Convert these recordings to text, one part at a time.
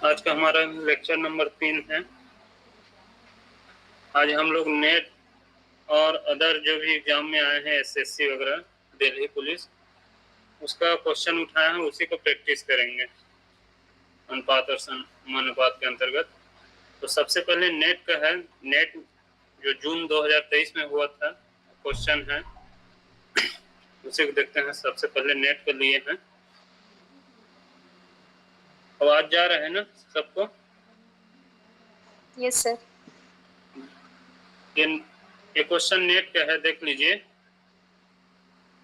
आज का हमारा लेक्चर नंबर 3 है। आज हम लोग नेट और अदर जो भी एग्जाम में आए हैं एसएससी वगैरह, दिल्ली पुलिस, उसका क्वेश्चन उठाए हैं, उसी को प्रैक्टिस करेंगे अनुपात और समानुपात के अंतर्गत। तो सबसे पहले नेट का है। नेट जो जून 2023 में हुआ था क्वेश्चन है, उसी को देखते हैं। सबसे पहले नेट के लिए है। आवाज जा रहा है ना सबको? Yes sir. ये क्वेश्चन नेट का है, देख लीजिए।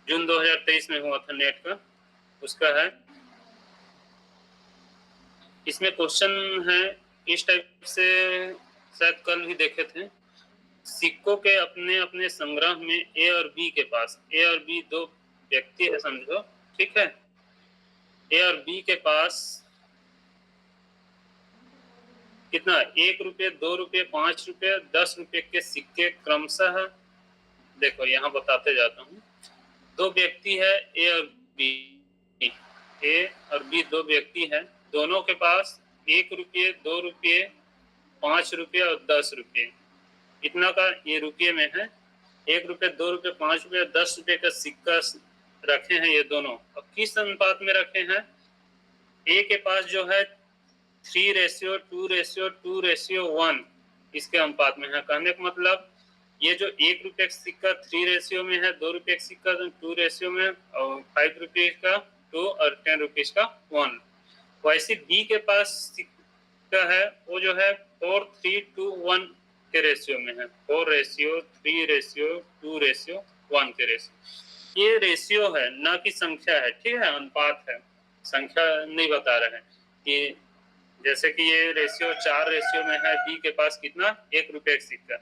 जून 2023 में हुआ था नेट का, उसका है। इसमें क्वेश्चन है इस टाइप से, शायद कल भी देखे थे। सिक्कों के अपने अपने संग्रह में ए और बी के पास, ए और बी दो व्यक्ति है समझो, ठीक है। ए और बी के पास कितना, 1 रुपये, 2 रुपये, 5 रुपये, 10 रुपये के सिक्के क्रमशः, देखो यहाँ बताते जाता हूँ। दो व्यक्ति है ए और बी, ए और बी दो व्यक्ति है। दोनों के पास 1 रुपये, 2 रुपये, 5 रुपये और 10 रुपये, इतना का ये रुपये में है। 1 रुपये, 2 रुपये, 5 रुपये, 10 रुपये का सिक्का रखे हैं ये दोनों। अब किस अनुपात में रखे हैं? ए के पास जो है 3:2:2:1 इसके अनुपात में है। कहने का मतलब ये जो 1 रुपये का सिक्का 3 रेशियो में है, 2 रुपये का सिक्का 2 रेशियो में, और 5 रुपीज का 2 और 10 रुपीज का 1। वैसे बी के पास सिक्का है, वो जो है 4:3:1 के रेशियो में है। 4:3:2:1 के रेशियो। ये रेशियो है, ना कि संख्या है, ठीक है, अनुपात है, संख्या नहीं बता रहे हैं। कि जैसे कि ये रेशियो 4 रेशियो में है, बी के पास कितना, 1 रुपये का सिक्का,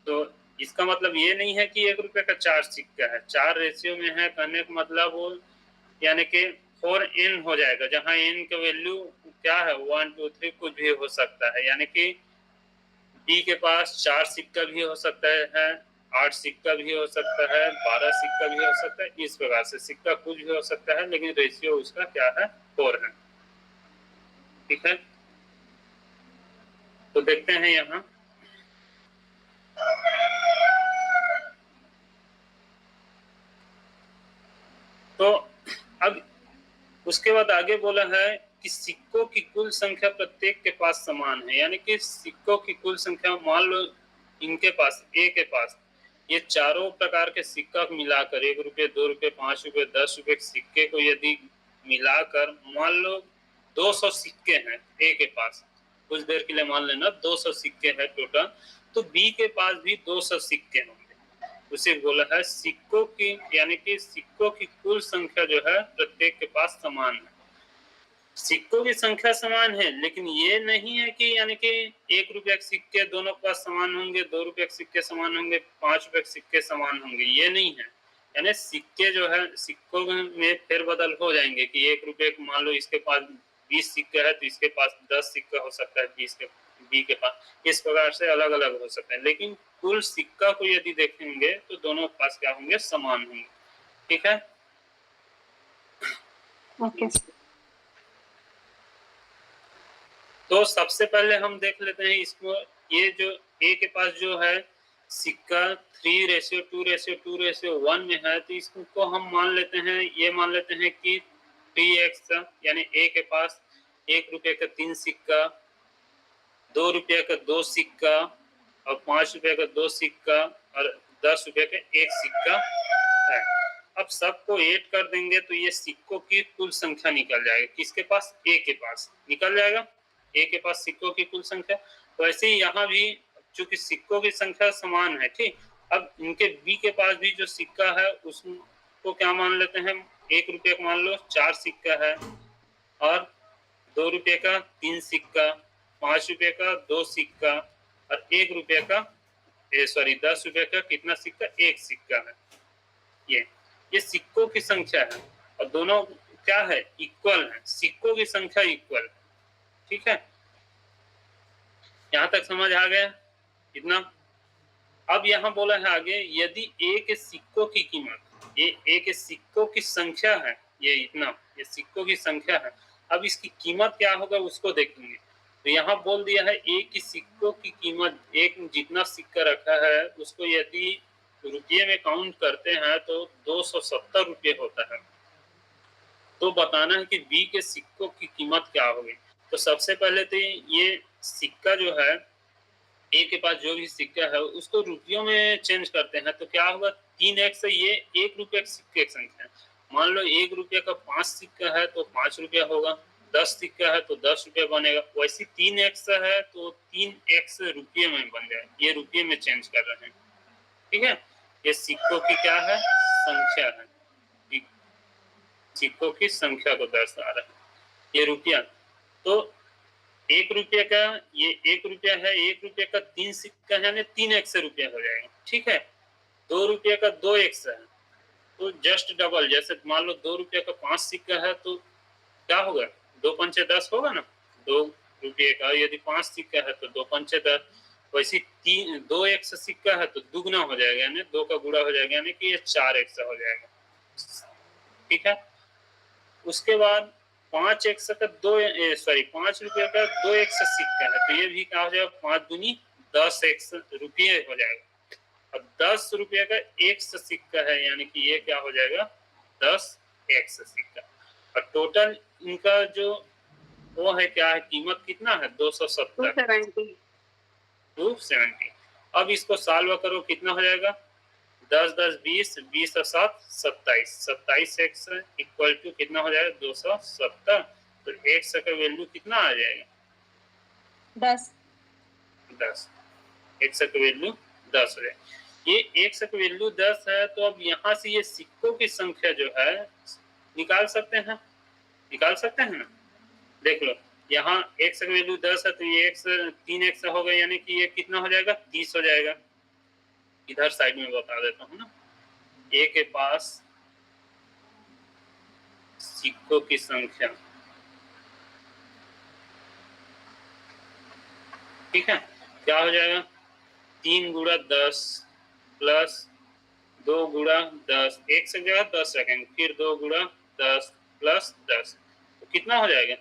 तो इसका मतलब ये नहीं है कि 1 रुपये का 4 सिक्का है। 4 रेशियो में है, कहने का मतलब वो यानी कि 4n हो जाएगा, जहां n का वैल्यू क्या है, 1 2 3 कुछ भी हो सकता है। यानी कि बी के पास 4 सिक्का भी हो सकता है, 8 सिक्का भी हो सकता है, 12 सिक्का भी हो सकता है। इस प्रकार से सिक्का कुछ भी हो सकता है, लेकिन रेशियो उसका क्या है, 4 है, ठीक है। तो देखते हैं यहाँ। तो अब उसके बाद आगे बोला है कि सिक्कों की कुल संख्या प्रत्येक के पास समान है। यानी कि सिक्कों की कुल संख्या, मान लो इनके पास, ए के पास ये चारों प्रकार के सिक्का मिलाकर 1 रुपये, 2 रुपये, 5 रुपये, 10 रुपये के सिक्के को यदि मिलाकर मान लो 200 सिक्के हैं ए के पास, कुछ देर के लिए मान लेना 200 सिक्के हैं टोटल, तो बी के पास भी 200 सिक्के होंगे। उसे बोला है सिक्कों की, यानी कि सिक्कों की कुल संख्या जो है प्रत्येक के पास समान है। सिक्कों की संख्या समान है, लेकिन ये नहीं है कि यानी कि 1 रुपये के सिक्के दोनों के पास समान होंगे, 2 रुपये के सिक्के समान होंगे, 5 रुपये के सिक्के समान होंगे, ये नहीं है। यानी सिक्के जो है, सिक्कों में फेरबदल हो जाएंगे कि 1 रुपये मान लो इसके पास 20 सिक्का है, तो इसके पास 10 सिक्का हो सकता है, 20 के बी के पास, इस प्रकार से अलग अलग हो सकते हैं। लेकिन कुल सिक्का को यदि देखेंगे तो दोनों के पास क्या होंगे, समान होंगे, ठीक है। ओके। तो सबसे पहले हम देख लेते हैं इसको। ये जो ए के पास जो है सिक्का 3:2:2:1 में है, तो इसको हम मान लेते हैं, ये मान लेते हैं कि 3x, यानी ए के पास 1 रुपये का 3 सिक्का, 2 रुपये का 2 सिक्का, और 5 रुपये का 2 सिक्का, और 10 रुपये का 1 सिक्का है। अब सबको ऐड कर देंगे तो ये सिक्कों की कुल संख्या निकल जाएगा। किसके पास? ए के पास निकल जाएगा, ए के पास सिक्कों की कुल संख्या। तो ऐसे ही यहाँ भी चूंकि सिक्कों की संख्या समान है, ठीक। अब इनके बी के पास भी जो सिक्का है उसको क्या मान लेते हैं, 1 रुपये का मान लो 4 सिक्का है, और 2 रुपये का 3 सिक्का, 5 रुपये का 2 सिक्का, और 1 रुपये का 10 रुपये का कितना सिक्का, 1 सिक्का है। ये सिक्कों की संख्या है, और दोनों क्या है, इक्वल है, सिक्कों की संख्या इक्वल है, ठीक है। यहाँ तक समझ आ गया इतना। अब यहाँ बोला है आगे, यदि ए के सिक्कों की कीमत, ए के सिक्कों की संख्या है, ये इतना, ये सिक्कों की संख्या है। अब इसकी कीमत क्या होगा उसको देखेंगे। तो यहाँ बोल दिया है एक ही सिक्कों की कीमत, एक जितना सिक्का रखा है उसको यदि रुपये में काउंट करते हैं तो 270 रुपये होता है। तो बताना है कि बी के सिक्कों की कीमत क्या होगी। तो सबसे पहले तो ये सिक्का जो है, ए के पास जो भी सिक्का है उसको रुपयों में चेंज करते हैं तो क्या होगा, 3x से ये 1 रुपये के सिक्के की संख्या है। मान लो 1 रुपये का 5 सिक्का है तो 5 रुपया होगा, 10 सिक्का है तो 10 रुपया बनेगा। वैसे 3x है तो 3x रुपये में बन जाए, ये रुपये में चेंज कर रहे हैं। ठीक है, ये सिक्कों की क्या है, संख्या है, सिक्कों की संख्या को दर्शा रहा है। ये रुपया, तो 1 रुपये का, ये 1 रुपया है, 1 रुपये का 3 सिक्का है यानी 3x रुपया हो जाएगा। ठीक है, 2 रुपये का 2x है तो जस्ट डबल, जैसे मान लो 2 रुपये का 5 सिक्का है तो क्या होगा, 2 पंचे 10 होगा ना। 2 रुपये का यदि 5 सिक्का है तो 2 पंचे 10, वैसे 2x सिक्का है तो दुगना हो जाएगा यानी 2 का गुणा हो जाएगा यानी कि ये 4x हो जाएगा। ठीक है, उसके बाद 5x का 5 रुपये का 2x सिक्का है तो ये भी क्या हो जाएगा, 5 दूनी 10x रुपये हो जाएगा। और 10 रुपये का 1 सिक्का है यानी कि ये क्या हो जाएगा, 10x सिक्का। और टोटल इनका जो वो है क्या है, कीमत कितना है, 270। अब इसको सॉल्व करो, कितना हो जाएगा, 10 10 20, 20 और 7 27, 27x इक्वल टू कितना हो जाएगा, 270। तो x का वैल्यू कितना आ जाएगा, 10। x का वैल्यू 10 हो जाएगा। ये x का वैल्यू 10 है तो अब यहाँ से ये सिक्कों की संख्या जो है निकाल सकते हैं ना। देख लो, यहाँ x का वैल्यू 10 है तो ये x 3x होगा यानी कि ये कितना हो जाएगा, 30 हो जाएगा। इधर साइड में बता देता हूँ ना, ए के पास सिक्कों की संख्या, ठीक है, क्या हो जाएगा, 3 गुणा 10 प्लस 2 गुणा 10, एक से जगह 10 रखेंगे, फिर 2 गुणा 10 प्लस 10 तो कितना हो जाएगा,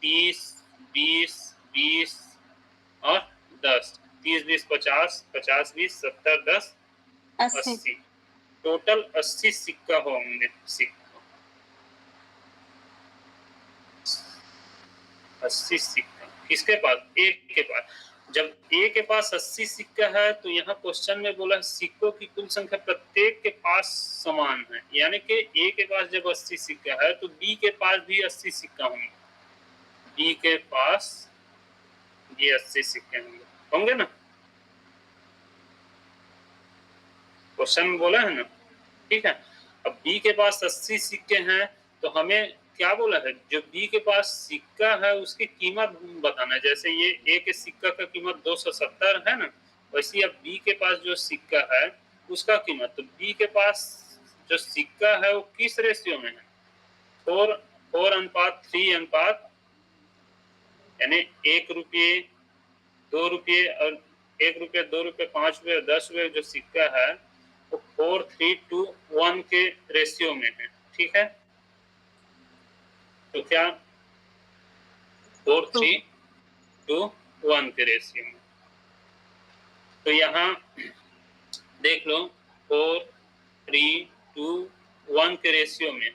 30 20 20 और 10, 30 20 50, 50 20 70 10 80, टोटल 80 सिक्का होंगे। 80 सिक्का किसके पास, ए के पास। जब ए के पास 80 सिक्का है तो यहाँ क्वेश्चन में बोला सिक्कों की कुल संख्या प्रत्येक के पास समान है, यानी कि ए के पास जब 80 सिक्का है तो बी के पास भी 80 सिक्का होंगे, बी के पास ये 80 सिक्के होंगे ना, क्वेश्चन में बोला है ना। ठीक है, अब बी के पास 80 सिक्के हैं तो हमें क्या बोला है, जो बी के पास सिक्का है उसकी कीमत बताना है। जैसे ये ए के सिक्का का कीमत 270 है ना, वैसे अब बी के पास जो सिक्का है उसका कीमत, तो बी के पास जो सिक्का है वो किस रेशियो में है, 4:3 यानी 1 रुपये 2 रुपये और 1 रुपये 2 रुपये 5 रुपये 10 रुपये जो सिक्का है वो 4:3 के रेशियो में है। ठीक है, तो क्या 4:3 के रेशियो में, तो यहाँ देख लो 4:3 के रेशियो में,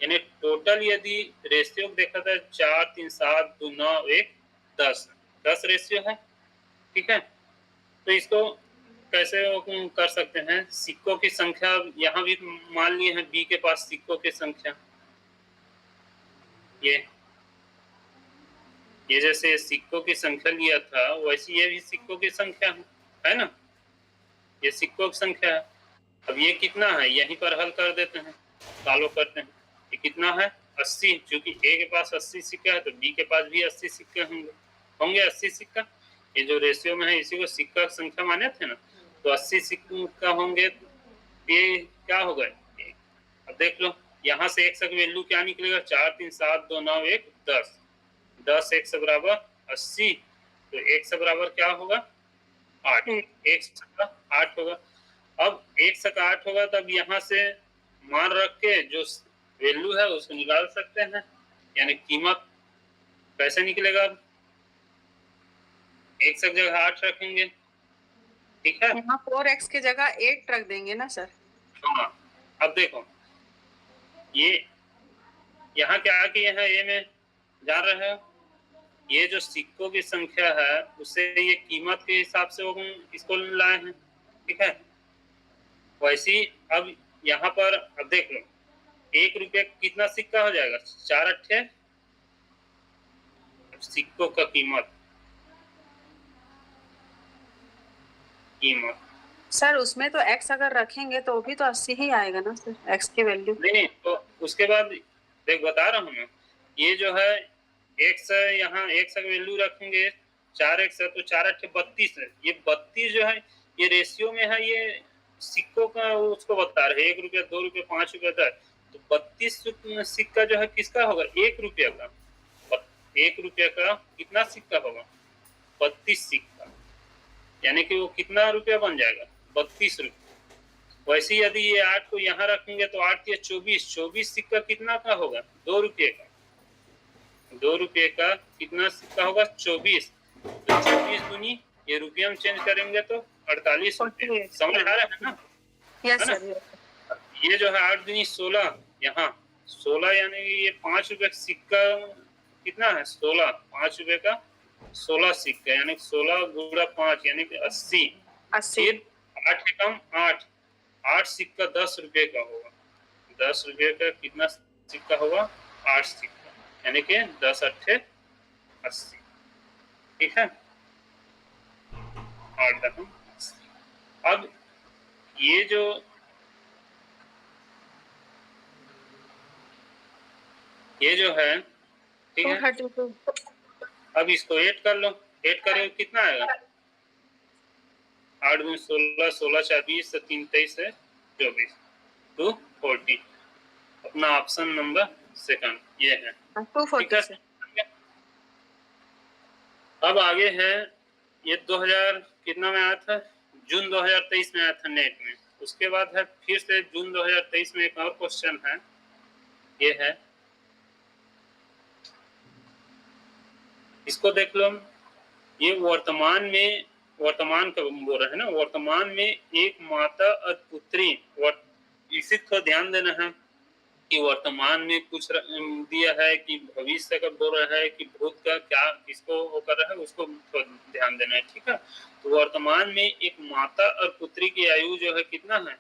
यानी टोटल यदि रेशियो देखा था 4 3 7 2 9 1 10 रेशियो है। ठीक है, तो इसको कैसे कर सकते हैं, सिक्कों की संख्या यहाँ भी मान लिए हैं बी के पास सिक्कों की संख्या, ये जैसे सिक्कों की संख्या लिया था वैसे ये भी सिक्कों की संख्या है ना, ये सिक्कों की संख्या है। अब ये कितना है यहीं पर हल कर देते हैं, सॉल्व करते हैं। ये कितना है 80, क्योंकि ए के पास 80 सिक्का है तो बी के पास भी 80 सिक्के होंगे 80 सिक्का, ये जो रेशियो में है इसी को सिक्का की संख्या माने थे ना, तो 80 सिक्का होंगे, ये क्या होगा। अब देख लो यहाँ से x का वैल्यू क्या निकलेगा, 4 3 7 2 9 1 10, 10 x बराबर 80, तो x बराबर क्या होगा 8, x का 8 होगा। अब x का 8 होगा तब यहाँ से मान रख के जो वैल्यू है उसको निकाल सकते हैं, यानी कीमत कैसे निकलेगा, x की जगह 8 रखेंगे, ठीक है। यहाँ 4x की जगह 8 रख देंगे ना सर। हाँ, अब देखो ये यहाँ क्या किए हैं, ये में जान रहे हो, ये जो सिक्कों की संख्या है उससे ये कीमत के हिसाब से हम इसको लाए हैं, ठीक है। वैसे ही अब यहाँ पर अब देख लो, 1 रुपये कितना सिक्का हो जाएगा, 4 अट्ठे सिक्कों का कीमत सर उसमें तो x अगर रखेंगे तो भी तो 80 ही आएगा ना सर, x की वैल्यू। नहीं, तो उसके बाद देख बता रहा हूँ मैं, ये जो है x यहाँ x का वैल्यू रखेंगे 4x है तो 4 अट्ठे 32 है। ये 32 जो है ये रेशियो में है, ये सिक्कों का उसको बता रहे, 1 रुपया 2 रुपया 5 रुपया 10, तो 32 सिक्का जो है किसका होगा, 1 रुपया का। 1 रुपया का कितना सिक्का होगा, 32 सिक्का, यानी कि वो कितना रुपया बन जाएगा, 32 रुपया। वैसे ही यदि ये 8 को यहाँ रखेंगे तो 8 या 24 सिक्का कितना का होगा, 2 रुपये का। 2 रुपये का कितना सिक्का होगा, 24, तो 24 दूनी ये रुपया में चेंज करेंगे तो 48 रुपये। समझ आ रहा है ना, यस है ना? सर। ये जो है 8 दूनी 16, यहाँ 16 यानी ये 5 रुपये का सिक्का कितना है, 16, 5 रुपये का 16 सिक्का, यानी 16 गुणा 5 यानी कि 80। फिर 8 कम 8 सिक्का 10 रुपये का होगा, 10 रुपये का कितना सिक्का होगा, 8 सिक्का, यानी कि 10 अट्ठे 80, ठीक है। 8 दशम 80। अब ये जो है, ठीक है, 232। अब इसको ऐड कर लो, ऐड करें कितना आएगा, 8 दूनी 16, 16 4 20, 3 23 है 24, 240। अपना ऑप्शन नंबर सेकंड ये है, 240। अब आगे है ये 2000 कितना में आया था, जून 2023 में आया था नेट में। उसके बाद है फिर से जून 2023 में एक और क्वेश्चन है, ये है, इसको देख लो। ये वर्तमान का बोल रहे हैं ना, वर्तमान में एक माता और पुत्री, इसी को ध्यान देना है कि वर्तमान में कुछ दिया है कि भविष्य का बोल रहा है कि भूत का क्या किसको वो कर रहा है, उसको तो ध्यान देना है, ठीक है। तो वर्तमान में एक माता और पुत्री की आयु जो है कितना है,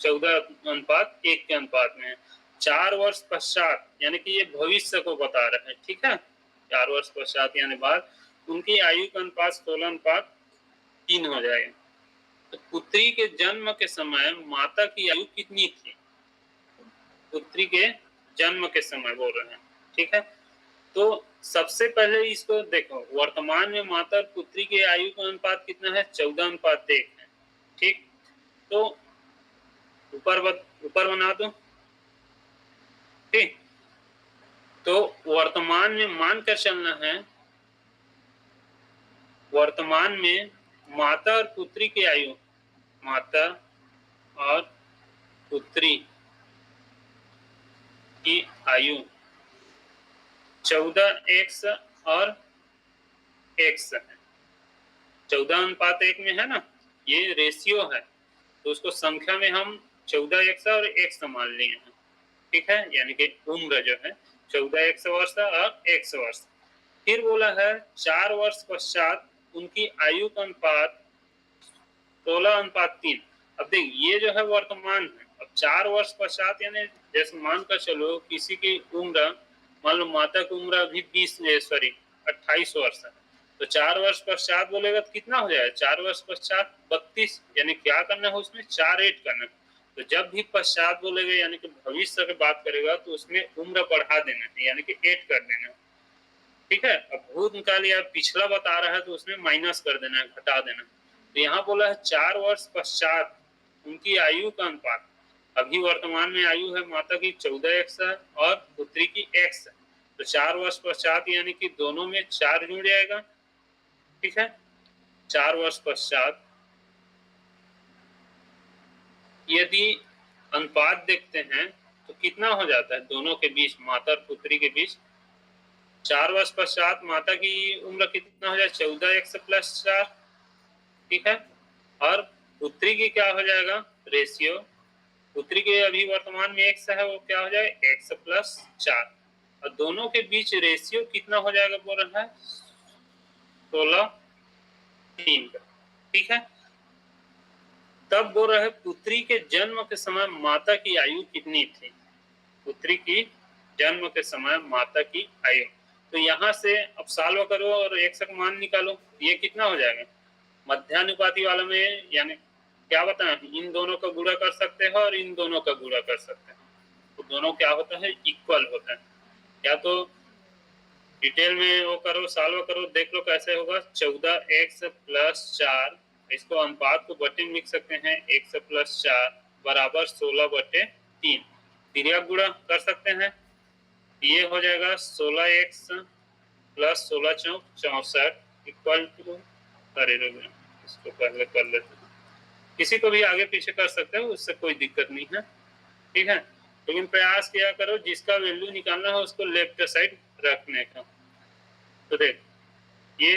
14:1 के अनुपात में है। 4 वर्ष पश्चात, यानी कि ये भविष्य को बता रहे हैं, ठीक है। 4 वर्ष पश्चात यानी बाद उनकी आयु का अनुपात 16:3 हो जाएगा। तो पुत्री के जन्म के समय माता की आयु कितनी थी, पुत्री के जन्म के समय बोल रहे हैं, ठीक है। तो सबसे पहले इसको देखो, वर्तमान में माता और पुत्री के आयु का अनुपात कितना है, 14:1 है, ठीक। तो ऊपर बना दो, ठीक। तो वर्तमान में मानकर चलना है, वर्तमान में माता और पुत्री की आयु, माता और पुत्री की आयु 14x और x है, 14:1 में है ना, ये रेशियो है, तो उसको संख्या में हम 14x और x मान लिए हैं, ठीक है। यानी कि उम्र जो है 14x वर्ष और x वर्ष। फिर बोला है 4 वर्ष पश्चात उनकी आयु का अनुपात 16:3। अब देख ये जो है वर्तमान है, अब 4 वर्ष पश्चात यानी जैसे मान कर चलो किसी की उम्र, मान लो माता की उम्र अभी 28 वर्ष है, तो 4 वर्ष पश्चात बोलेगा तो कितना हो जाएगा, 4 वर्ष पश्चात 32, यानी क्या करना है उसमें 4 ऐड करना है। तो जब भी पश्चात बोलेगा यानी कि भविष्य की बात करेगा तो उसमें उम्र बढ़ा देना है, यानी कि ऐड कर देना है, ठीक है। अब भूतकाल या पिछला बता रहा है तो उसमें माइनस कर देना है, घटा देना है। तो यहाँ बोला है 4 वर्ष पश्चात उनकी आयु का अनुपात, अभी वर्तमान में आयु है माता की 14x है और पुत्री की x है, तो 4 वर्ष पश्चात यानी कि दोनों में 4 जुड़ जाएगा, ठीक है। 4 वर्ष पश्चात यदि अनुपात देखते हैं तो कितना हो जाता है दोनों के बीच, माता और पुत्री के बीच 4 वर्ष पश्चात माता की उम्र कितना हो जाए 14x प्लस 4, ठीक है। और पुत्री की क्या हो जाएगा रेशियो, पुत्री के अभी वर्तमान में x है, वो क्या हो जाए x प्लस 4, और दोनों के बीच रेशियो कितना हो जाएगा बोल रहा है 16:3 का, ठीक है। तब बोल रहे पुत्री के जन्म के समय माता की आयु कितनी थी, पुत्री की जन्म के समय माता की आयु। तो यहाँ से अब सॉल्व करो और x का मान निकालो, ये कितना हो जाएगा मध्यानुपाती वाला में, यानी क्या बताएं इन दोनों का गुणा कर सकते हैं और इन दोनों का गुणा कर सकते हैं, तो दोनों क्या होता है इक्वल होता है। या तो डिटेल में वो करो सॉल्व करो, देख लो कैसे होगा 14x प्लस 4, इसको अनुपात को बटे में लिख सकते हैं x प्लस 4 बराबर 16/3, क्रिया गुणा कर सकते हैं, ये हो जाएगा 16x plus 16 Chowk 64 equal to, अरे इसको पहले कर लेते हैं, किसी को भी आगे पीछे कर सकते हैं उससे कोई दिक्कत नहीं है, ठीक है। लेकिन प्रयास किया करो जिसका वैल्यू निकालना है उसको लेफ्ट साइड रखने का। तो देख ये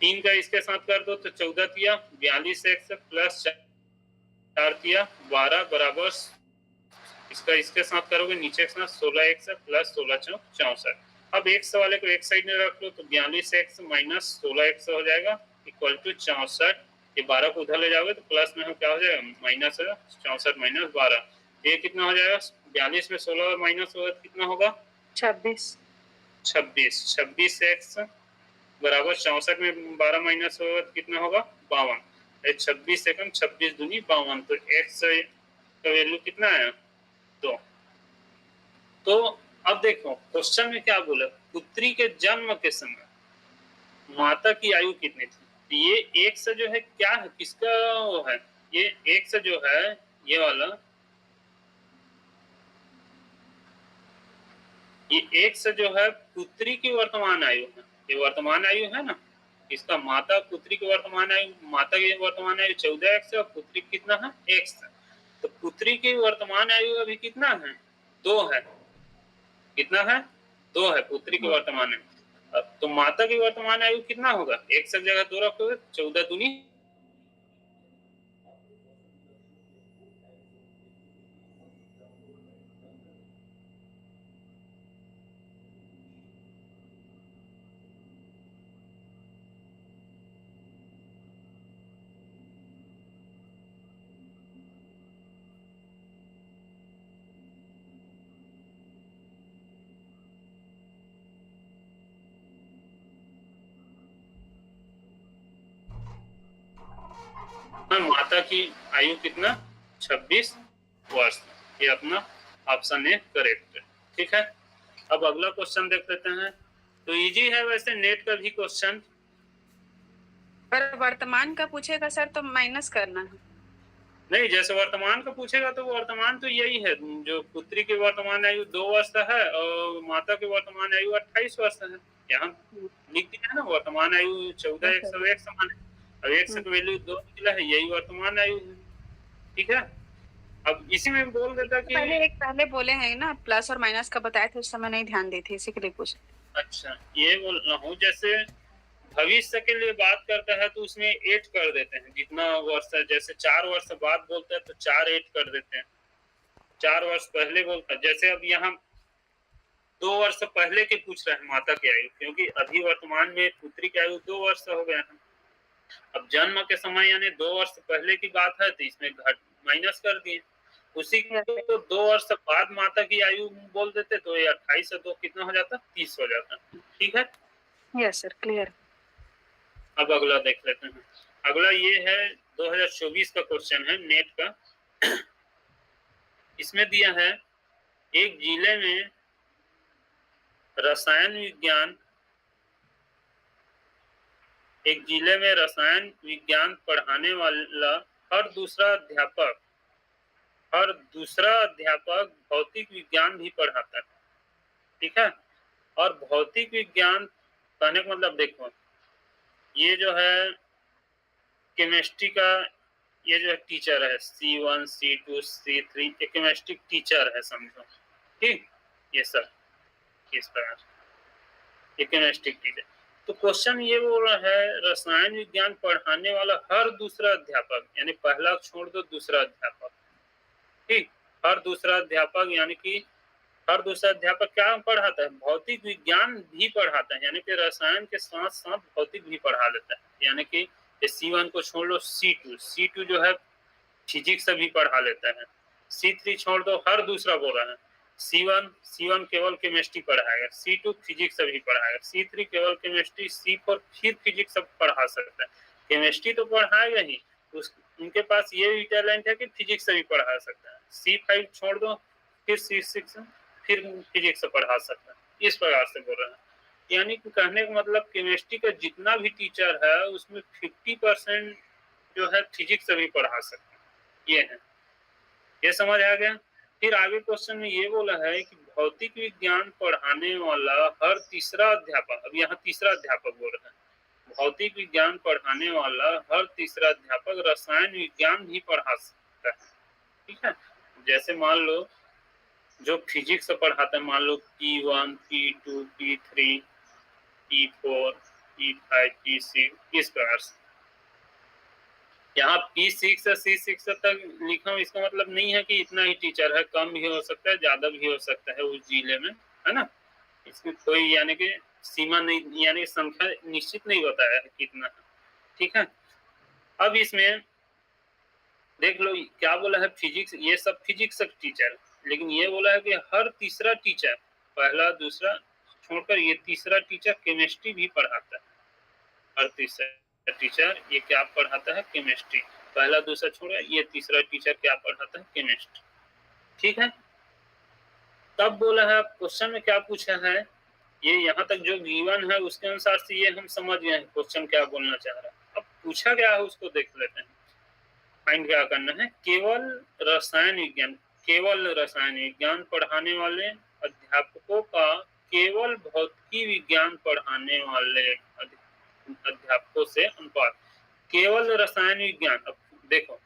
3 का इसके साथ कर दो तो 14 किया, 42x प्लस 4 किया 12 बराबर, इसका इसके साथ करोगे नीचे के साथ 16x प्लस 16 चौक 64। अब x वाले को एक साइड में रख लो तो 42x माइनस 16x हो जाएगा इक्वल टू 64, ये 12 को उधर ले जाओगे तो प्लस में क्या हो जाएगा माइनस 64 माइनस 12, ये कितना हो जाएगा 42 में 16 और माइनस होगा कितना होगा 26x बराबर 64 में 12 माइनस होगा कितना होगा 52, 26 सेकंड 26 दूनी 52, तो x का वैल्यू कितना आया 2। तो अब देखो क्वेश्चन में क्या बोला, पुत्री के जन्म के समय माता की आयु कितनी थी, ये x जो है क्या है किसका वो है, ये x जो है ये वाला, ये x जो है पुत्री की वर्तमान आयु है, ये वर्तमान आयु है ना, इसका माता पुत्री की वर्तमान आयु, माता की वर्तमान आयु 14x है और पुत्री कितना है x है, तो पुत्री की वर्तमान आयु अभी कितना है 2 है, कितना है 2 है पुत्री की वर्तमान आयु, तो माता की वर्तमान आयु कितना होगा x की जगह 2 रखोगे 14 दूनी, माता की आयु कितना 26 वर्ष, ये अपना ऑप्शन ए करेक्ट है, ठीक है। अब अगला क्वेश्चन देख लेते हैं, तो इजी है वैसे नेट का भी क्वेश्चन, पर वर्तमान का पूछेगा सर तो माइनस करना है, नहीं जैसे वर्तमान का पूछेगा तो वर्तमान तो यही है, जो पुत्री की वर्तमान आयु 2 वर्ष है और माता की वर्तमान आयु 28 वर्ष है, यहाँ लिख दिया है ना वर्तमान आयु 14 101 समान है, अब x का वैल्यू 2 निकला है, यही वर्तमान आयु है, ठीक है। अब इसी में बोल देता कि पहले बोले हैं ना प्लस और माइनस का बताए थे उस समय नहीं ध्यान दी थी इसी के लिए पूछा। अच्छा ये बोल रहा हूँ, जैसे भविष्य के लिए बात करता है तो उसमें 8 कर देते हैं, जितना वर्ष है जैसे 4 वर्ष बाद बोलते हैं तो 4 8 कर देते हैं, 4 वर्ष पहले बोलता है, जैसे अब यहाँ 2 वर्ष पहले की पूछ रहे हैं माता की आयु, क्योंकि अभी वर्तमान में पुत्री की आयु 2 वर्ष हो गया है, अब जन्म के समय यानी 2 वर्ष पहले की बात है तो इसमें घट माइनस कर दिए, उसी को 2 वर्ष बाद माता की आयु बोल देते तो ये 28 से 2 कितना हो जाता 30 हो जाता, ठीक है। Yes sir clear. अब अगला देख लेते हैं, अगला ये है 2024 का क्वेश्चन है नेट का, इसमें दिया है एक जिले में रसायन विज्ञान पढ़ाने वाला हर दूसरा अध्यापक भौतिक विज्ञान भी पढ़ाता है, ठीक है। और भौतिक विज्ञान कहने का मतलब देखो ये जो है केमिस्ट्री का ये जो टीचर है C1 C2 C3 ये केमिस्ट्री टीचर है समझो, ठीक, ये सब इस प्रकार। ये केमिस्ट्री टीचर। तो क्वेश्चन ये बोल रहा है रसायन विज्ञान पढ़ाने वाला हर दूसरा अध्यापक, यानी पहला छोड़ दो दूसरा अध्यापक, ठीक, हर दूसरा अध्यापक यानी कि हर दूसरा अध्यापक क्या पढ़ाता है, भौतिक विज्ञान भी पढ़ाता है, यानी कि रसायन के साथ साथ भौतिक भी पढ़ा लेता है। यानी कि C1 को छोड़ लो, C2 जो है फिजिक्स भी पढ़ा लेता है। C3 छोड़ दो, हर दूसरा बोल रहा है। C1 केवल केमिस्ट्री पढ़ाएगा, C2 फिजिक्स भी पढ़ाएगा, C3 केवल केमिस्ट्री, C4 फिर फिजिक्स सब पढ़ा सकता है। केमिस्ट्री तो पढ़ाएगा ही, उनके पास ये भी टैलेंट है कि फिजिक्स भी पढ़ा सकता है। C5 छोड़ दो, फिर C6 फिर फिजिक्स पढ़ा सकता है। इस प्रकार से बोल रहे हैं। यानी कि कहने का मतलब केमिस्ट्री का जितना भी टीचर है उसमें 50% जो है फिजिक्स भी पढ़ा सकता है। ये है, ये समझ आ गया। फिर आगे क्वेश्चन में ये बोला है कि भौतिक विज्ञान पढ़ाने वाला हर तीसरा अध्यापक, अब यहाँ तीसरा अध्यापक बोल रहे हैं, भौतिक विज्ञान पढ़ाने वाला हर तीसरा अध्यापक रसायन विज्ञान भी पढ़ा सकता है। ठीक है, जैसे मान लो जो फिजिक्स पढ़ाता है, मान लो P1, P2, P3, P4, P5, P6, इस प्रकार से। यहाँ P6 से C6 तक लिखा हूँ, इसका मतलब नहीं है कि इतना ही टीचर है, कम भी हो सकता है, ज्यादा भी हो सकता है उस जिले में, है ना। इसमें कोई यानी कि सीमा नहीं, यानी संख्या निश्चित नहीं बताया है कितना है। ठीक है, अब इसमें देख लो क्या बोला है, फिजिक्स, ये सब फिजिक्स टीचर, लेकिन ये बोला है कि हर तीसरा टीचर, पहला दूसरा छोड़कर ये तीसरा टीचर केमिस्ट्री भी पढ़ाता है। हर तीसरा टीचर ये क्या पढ़ाता है, केमिस्ट्री। पहला दूसरा छोड़ा, ये तीसरा टीचर क्या पढ़ाता है, केमिस्ट्री। ठीक है, तब बोला है क्वेश्चन में क्या पूछा है, ये यहाँ तक जो गिवन है उसके अनुसार से ये हम समझ गए हैं क्वेश्चन क्या बोलना चाह रहा है। अब पूछा क्या है उसको देख लेते हैं। फाइंड क्या करना है, केवल रसायन विज्ञान पढ़ाने वाले अध्यापकों का केवल भौतिकी विज्ञान पढ़ाने वाले अध्यापकों से अनुपात। केवल रसायन विज्ञान, अब देखो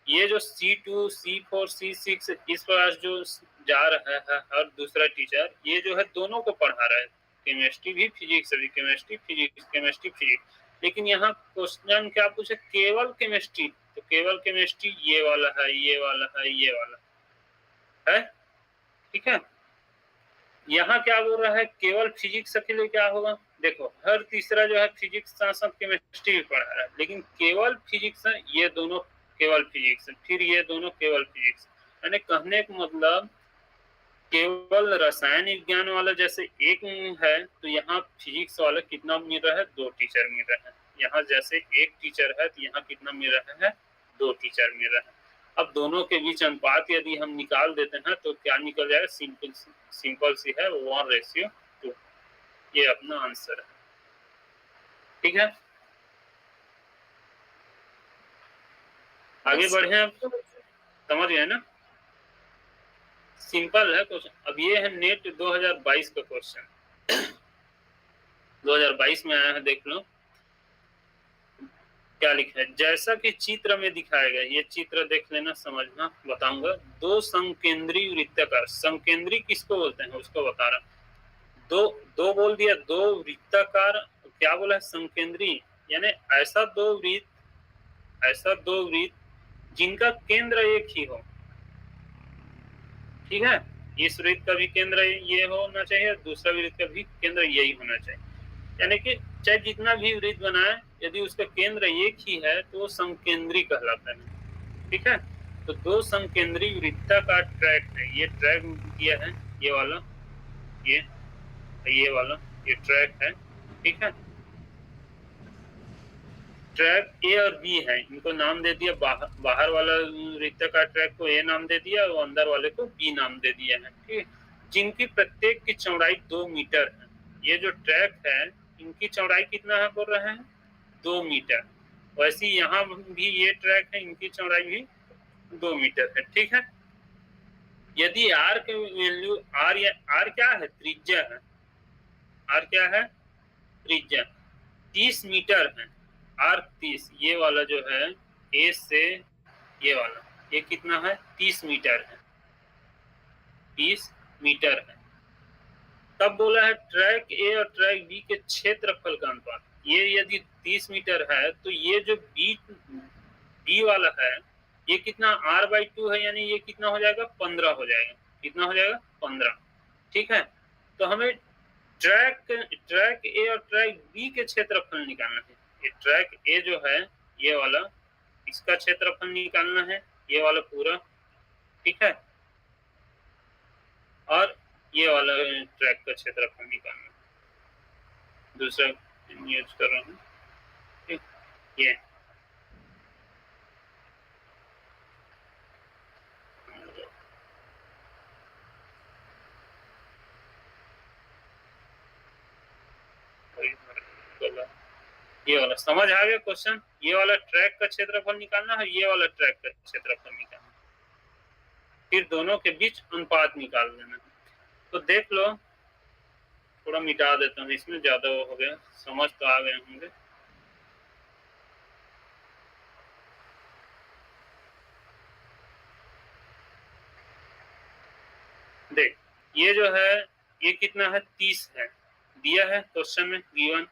ये जो C2, C4, C6 इस प्रकार जो जा रहा है हर दूसरा टीचर, ये जो है दोनों को पढ़ा रहा है, केमिस्ट्री भी फिजिक्स भी, केमिस्ट्री फिजिक्स, केमिस्ट्री फिजिक्स। लेकिन यहाँ क्वेश्चन क्या पूछे, केवल केमिस्ट्री, तो केवल केमिस्ट्री ये वाला है, ये वाला है, ये वाला है। ठीक है, यहाँ क्या बोल रहा है, केवल फिजिक्स के लिए क्या होगा, देखो हर तीसरा जो है फिजिक्स साथ साथ केमिस्ट्री भी पढ़ा रहा है, लेकिन केवल फिजिक्स है, ये दोनों केवल फिजिक्स, फिर ये दोनों केवल फिजिक्स। यानी कहने का मतलब केवल रसायन विज्ञान वाला जैसे एक है, तो यहाँ फिजिक्स वाला कितना मिल रहा है, 2 टीचर मिल रहे हैं। यहाँ जैसे एक टीचर है तो यहाँ कितना मिल रहा है, 2 टीचर मिल रहा है। अब दोनों के बीच अनुपात यदि हम निकाल देते हैं तो क्या निकल जाएगा, सिंपल सी है, 1:2। ये अपना आंसर है। ठीक है, आगे बढ़े, समझ गए ना, सिंपल है क्वेश्चन। अब ये है नेट 2022 का क्वेश्चन, 2022 में आया है, देख लो क्या लिखा है। जैसा कि चित्र में दिखाया गया, ये चित्र देख लेना, समझना, बताऊंगा। 2 संकेंद्री वृत्ताकार, संकेंद्री किसको बोलते हैं उसको बता रहा। दो बोल दिया, 2 वृत्ताकार, क्या बोला है, संकेंद्री, यानी ऐसा दो वृत्त जिनका केंद्र एक ही हो। ठीक है, इस वृत्त का भी केंद्र ये होना चाहिए, दूसरा वृत्त का भी केंद्र यही होना चाहिए। यानी कि चाहे जितना भी वृत्त बनाए, यदि उसका केंद्र एक ही है तो वो संकेंद्री कहलाता है। ठीक है, तो 2 संकेंद्री वृत्ताकार ट्रैक है, ये ट्रैक दिया है, ये वाला, ये वाला, ये ट्रैक है। ठीक है, ट्रैक A और B है, इनको नाम दे दिया, बाहर वाला वृत्ताकार ट्रैक को A नाम दे दिया और अंदर वाले को B नाम दे दिया है। ठीक है, जिनकी प्रत्येक की चौड़ाई 2 मीटर है। ये जो ट्रैक है इनकी चौड़ाई कितना है बोल रहे हैं, 2 मीटर। वैसे यहाँ भी ये ट्रैक है, इनकी चौड़ाई भी 2 मीटर है। ठीक है, यदि R के वैल्यू, R क्या है, त्रिज्या है, R क्या है, त्रिज्या 30 मीटर है, R 30, ये वाला जो है A से ये वाला, ये कितना है, 30 मीटर है, 30 मीटर है। तब बोला है ट्रैक ए और ट्रैक बी के क्षेत्रफल का अनुपात। ये यदि 30 मीटर है तो ये जो बी वाला है ये कितना r/2 है, यानी ये कितना हो जाएगा 15 हो जाएगा। कितना हो जाएगा 15। ठीक है, तो हमें ट्रैक ए और ट्रैक बी के क्षेत्रफल निकालना है। ये ट्रैक ए जो है ये वाला, इसका क्षेत्रफल निकालना है, ये वाला पूरा। ठीक है, और ये वाला ट्रैक का क्षेत्रफल निकालना है। दूसरा यूज कर रहा हूँ। ठीक, ये ये वाला समझ आ गया क्वेश्चन। ये वाला ट्रैक का क्षेत्रफल निकालना है, ये वाला ट्रैक का क्षेत्रफल निकालना है, फिर दोनों के बीच अनुपात निकाल देना। तो देख लो, थोड़ा मिटा देता हूँ, इसमें ज्यादा हो गया, समझ तो आ गए होंगे। देख, ये जो है ये कितना है 30 है, दिया है क्वेश्चन में गिवन।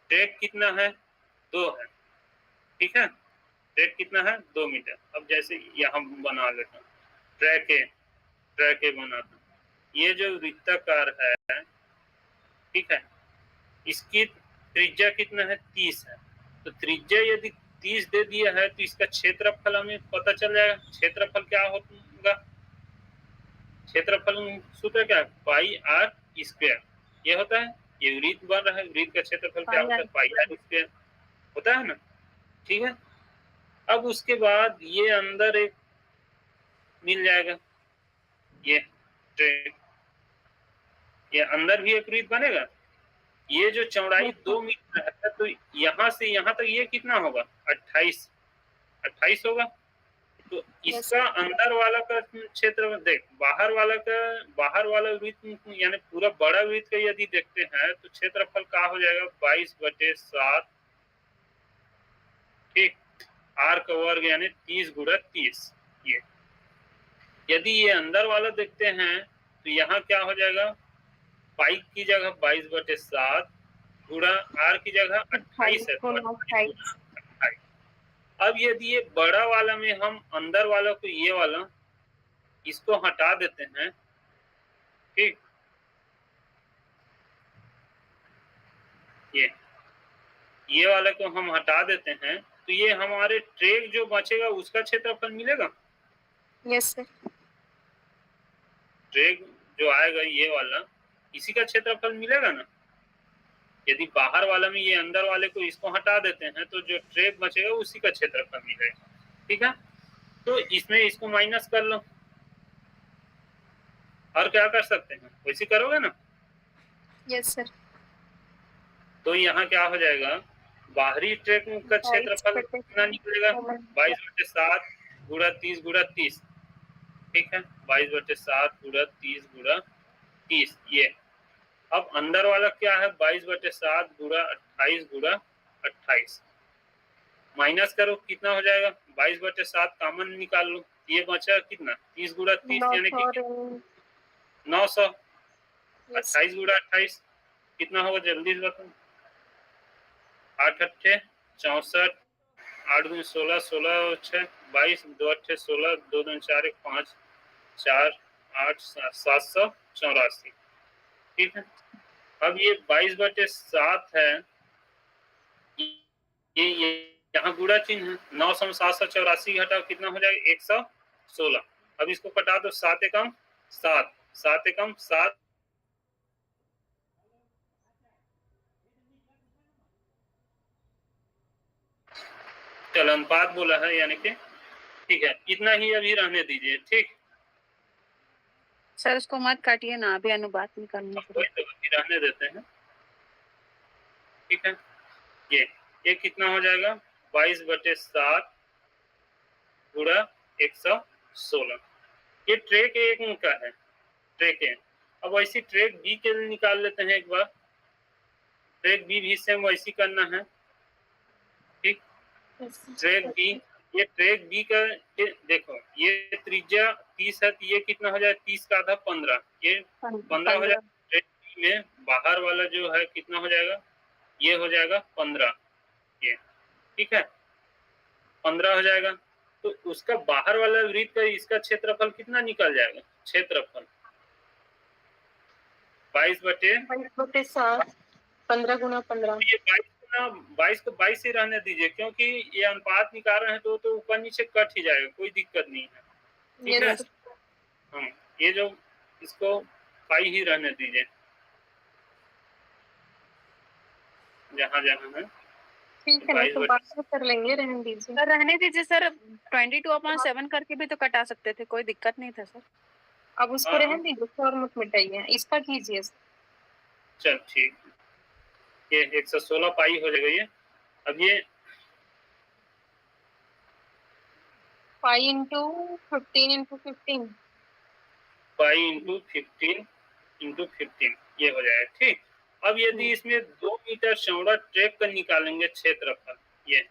ट्रैक कितना है 2 है। ठीक है, ट्रैक कितना है 2 मीटर। अब जैसे यहाँ बना लेता हूँ, ट्रैक ए बनाता हूँ। ये जो वृत्ताकार है, ठीक है, इसकी त्रिज्या कितना है 30 है। तो त्रिज्या यदि 30 दे दिया है तो इसका क्षेत्रफल हमें पता चल जाएगा। क्षेत्रफल क्या होगा, क्षेत्रफल सूत्र क्या है, पाई आर स्क्वायर। ये होता है, ये वृत्त बन रहा है, वृत्त का क्षेत्रफल क्या होता है, पाई आर स्क्वायर होता है ना। ठीक है, अब उसके बाद ये अंदर एक मिल जाएगा, ये ट्रैक, ये अंदर भी एक वृत्त बनेगा। ये जो चौड़ाई 2 मीटर है तो यहाँ से यहाँ तक ये कितना होगा 28 होगा। तो इसका अंदर वाला का क्षेत्र देख, बाहर वाला वृत्त यानी पूरा बड़ा वृत्त का यदि देखते हैं तो क्षेत्रफल क्या हो जाएगा 22/7। ठीक, आर का वर्ग यानी 30×30। ये यदि ये अंदर वाला देखते हैं तो यहाँ क्या हो जाएगा, पाई की जगह 22/7 गुणा आर की जगह 28 है तो 28। अब यदि ये बड़ा वाला में हम अंदर वाला को, ये वाला इसको हटा देते हैं। ठीक, ये वाले को हम हटा देते हैं तो ये हमारे ट्रैक जो बचेगा उसका क्षेत्रफल मिलेगा। Yes sir. ट्रैक जो आएगा ये वाला, इसी का क्षेत्रफल मिलेगा ना। यदि बाहर वाला में ये अंदर वाले को इसको हटा देते हैं तो जो ट्रैक बचेगा उसी का क्षेत्रफल मिलेगा। ठीक है, तो इसमें इसको माइनस कर लो, और क्या कर सकते हैं, वैसे करोगे ना। Yes sir. तो यहाँ क्या हो जाएगा, बाहरी ट्रैक का क्षेत्रफल कितना निकलेगा 22/7 गुणा 30×30। ठीक है, 22/7 गुणा 30×30। ये अब अंदर वाला क्या है 22/7 गुणा 28×28। माइनस करो, कितना हो जाएगा 22/7 कॉमन निकाल लो, ये बचा कितना 30×30 यानी कि 900। 28×28 कितना होगा, जल्दी से बताओ। 8 8 64, 8 दूनी 16, 16 और 6 22, 2 8 16, 2 दूनी 4 1 5 4 8 784। ठीक है, अब ये 22/7 है, ये यहाँ गुणा चिन्ह है, 900 में 784 घटाओ कितना हो जाएगा 116। अब इसको कटा दो, 7 एकम 7, 7 एकम 7, चल अनुपात बोला है यानी कि। ठीक है, इतना ही अभी रहने दीजिए। ठीक सर, उसको मत काटिए ना, अभी अनुपात निकालने के लिए तो रहने देते हैं। ठीक है, ये कितना हो जाएगा 22/7 गुणा 116। ये ट्रैक ए का है, ट्रैक ए। अब वैसे ट्रैक बी के लिए निकाल लेते हैं एक बार। ट्रैक बी भी सेम वैसी करना है। ठीक, ट्रैक बी, ये ट्रैक बी का देखो, ये त्रिज्या 30 है तो ये कितना हो जाए 30 का आधा 15, ये 15 हो जाए। ट्रैक में बाहर वाला जो है कितना हो जाएगा, ये हो जाएगा 15, ये ठीक है 15 हो जाएगा। तो उसका बाहर वाला वृत्त का इसका क्षेत्रफल कितना निकल जाएगा, क्षेत्रफल 22/7, 15 गुना 15। ये 22 को 22 ही रहने दीजिए, क्योंकि ये अनुपात निकाल रहे हैं तो ऊपर नीचे कट ही जाएगा, कोई दिक्कत नहीं है, ठीक है। हाँ, ये जो इसको पाई ही रहने दीजिए जहाँ जहाँ है, ठीक है ना, तो बाद में कर लेंगे, रहने दीजिए। सर रहने दीजिए सर, 22/7 करके भी तो कटा सकते थे, कोई दिक्कत नहीं था सर। अब उसको रहने दीजिए और मत मिटाइए, इसका कीजिए। चल ठीक, ये 116 पाई हो जाएगा ये। अब ये पाई इंटू 15 पाई इंटू 15 ये हो जाएगा, ठीक। अब यदि इसमें 2 मीटर चौड़ा ट्रैक का निकालेंगे क्षेत्रफल, ये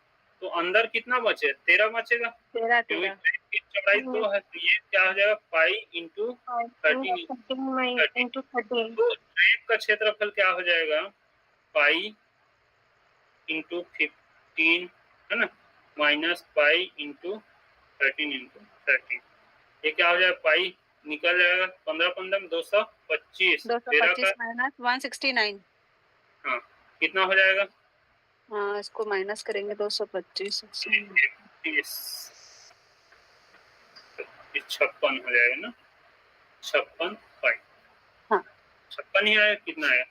तो अंदर कितना बचे, 13 बचेगा, 13 क्योंकि ट्रैक की चौड़ाई 2 है, तो ये क्या हो जाएगा पाई इंटू 13 तो ट्रैक का क्षेत्रफल क्या हो जाएगा, पाई इंटू 15 है ना, माइनस पाई इंटू 13 ये क्या हो जाएगा, पाई निकल जाएगा 15 225 माइनस 169। हाँ कितना हो जाएगा, हाँ इसको माइनस करेंगे 225 56 हो जाएगा ना, 56 पाई। हाँ 56 ही आएगा, कितना आएगा,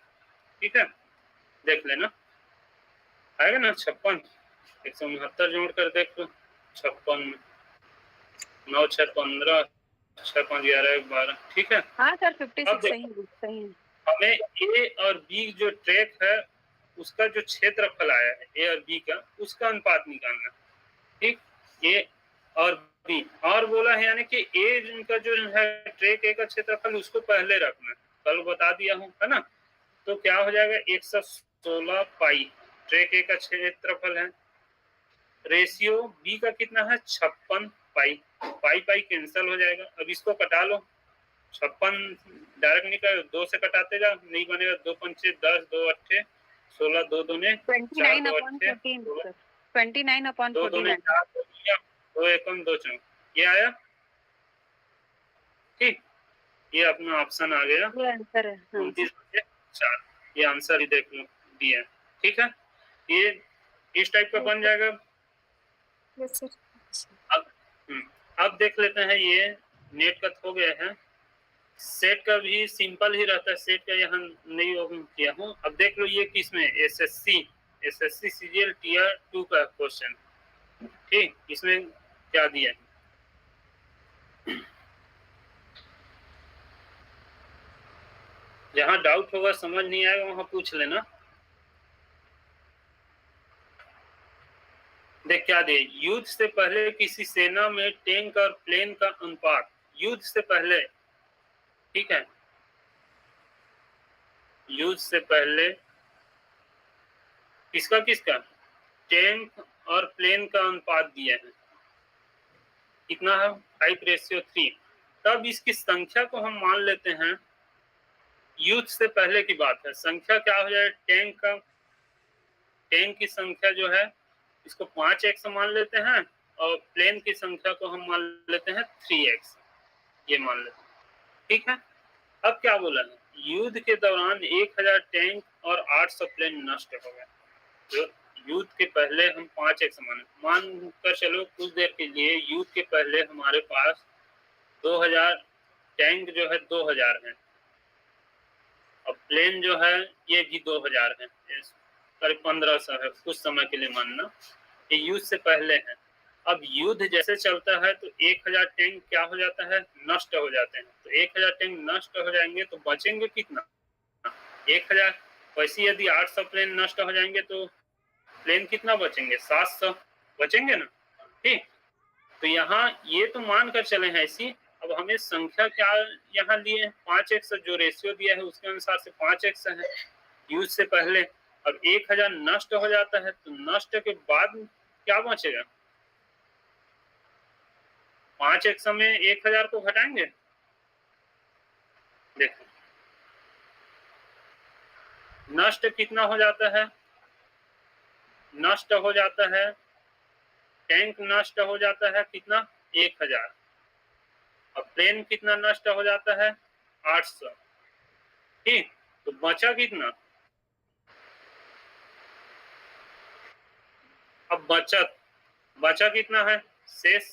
ठीक है देख लेना, आएगा ना 56, 169 जोड़ कर देख लो, 56 9 6 15 6 5 11 12, ठीक है। हाँ सर 56 सही है। हमें ए और बी जो ट्रैक है उसका जो क्षेत्रफल आया है ए और बी का, उसका अनुपात निकालना, ठीक। ए और बी, और बोला है यानी कि ए का जो है ट्रैक ए का क्षेत्रफल उसको पहले रखना, कल बता दिया हूँ है ना। तो क्या हो जाएगा 116 पाई ट्रैक ए का क्षेत्रफल है, रेशियो बी का कितना है 56 पाई, पाई पाई कैंसिल हो जाएगा। अब इसको कटा लो, 56 डायरेक्ट निकल, 2 से कटाते जाओ, नहीं बनेगा, 2 पंचे 10 2 अट्ठे 16 2 दूने 4 2 अट्ठे 29/49 2 एकम 2 चौक, ये आया, ठीक। ये अपना ऑप्शन आ गया, ये आंसर है। 29/4, ये आंसर ही देख लो दिया, ठीक है। ये इस टाइप का बन जाएगा। अब देख लेते हैं, ये नेट का हो गया है, सेट का भी सिंपल ही रहता है, सेट का यहाँ नहीं किया हूँ। अब देख लो ये किसमें, एसएससी सीजीएल टीयर 2 का क्वेश्चन, ठीक। इसमें क्या दिया है, जहाँ डाउट होगा समझ नहीं आएगा वहां पूछ लेना। देख क्या दे, युद्ध से पहले किसी सेना में टैंक और प्लेन का अनुपात, युद्ध से पहले, ठीक है, युद्ध से पहले किसका किसका टैंक और प्लेन का अनुपात दिया है, कितना है 5:3। तब इसकी संख्या को हम मान लेते हैं, युद्ध से पहले की बात है, संख्या क्या हो जाए टैंक का, टैंक की संख्या जो है इसको 5x मान लेते हैं, और प्लेन की संख्या को हम मान लेते हैं 3x, ये मान लेते हैं, ठीक है। अब क्या बोला है, युद्ध के दौरान 1000 टैंक और 800 प्लेन नष्ट हो गए। जो युद्ध के पहले हम 5x मान कर चलो, कुछ देर के लिए युद्ध के पहले हमारे पास 2000 टैंक जो है 2000 है, और प्लेन जो है ये भी 2000 है, करीब 1500 है कुछ समय के लिए मानना, ये युद्ध से पहले है। अब युद्ध जैसे चलता है तो 1000 टैंक क्या हो जाता है, नष्ट हो जाते हैं। तो 1000 टैंक नष्ट हो जाएंगे तो बचेंगे कितना, 1000। वैसे यदि 800 प्लेन नष्ट हो जाएंगे तो प्लेन कितना बचेंगे, 700 बचेंगे ना, ठीक। तो यहाँ ये तो मान कर चले हैं ऐसी। अब हमें संख्या क्या यहाँ लिए 5x, जो रेशियो दिया है उसके अनुसार से 5x है युद्ध से पहले। अब 1000 नष्ट हो जाता है तो नष्ट के बाद क्या बचेगा, 5x में 1000 को घटाएंगे, देखो नष्ट कितना हो जाता है? नष्ट हो जाता है, टैंक नष्ट हो जाता है कितना? 1000। अब प्लेन कितना नष्ट हो जाता है? 800। ठीक, तो बचा कितना? अब बचा कितना है? शेष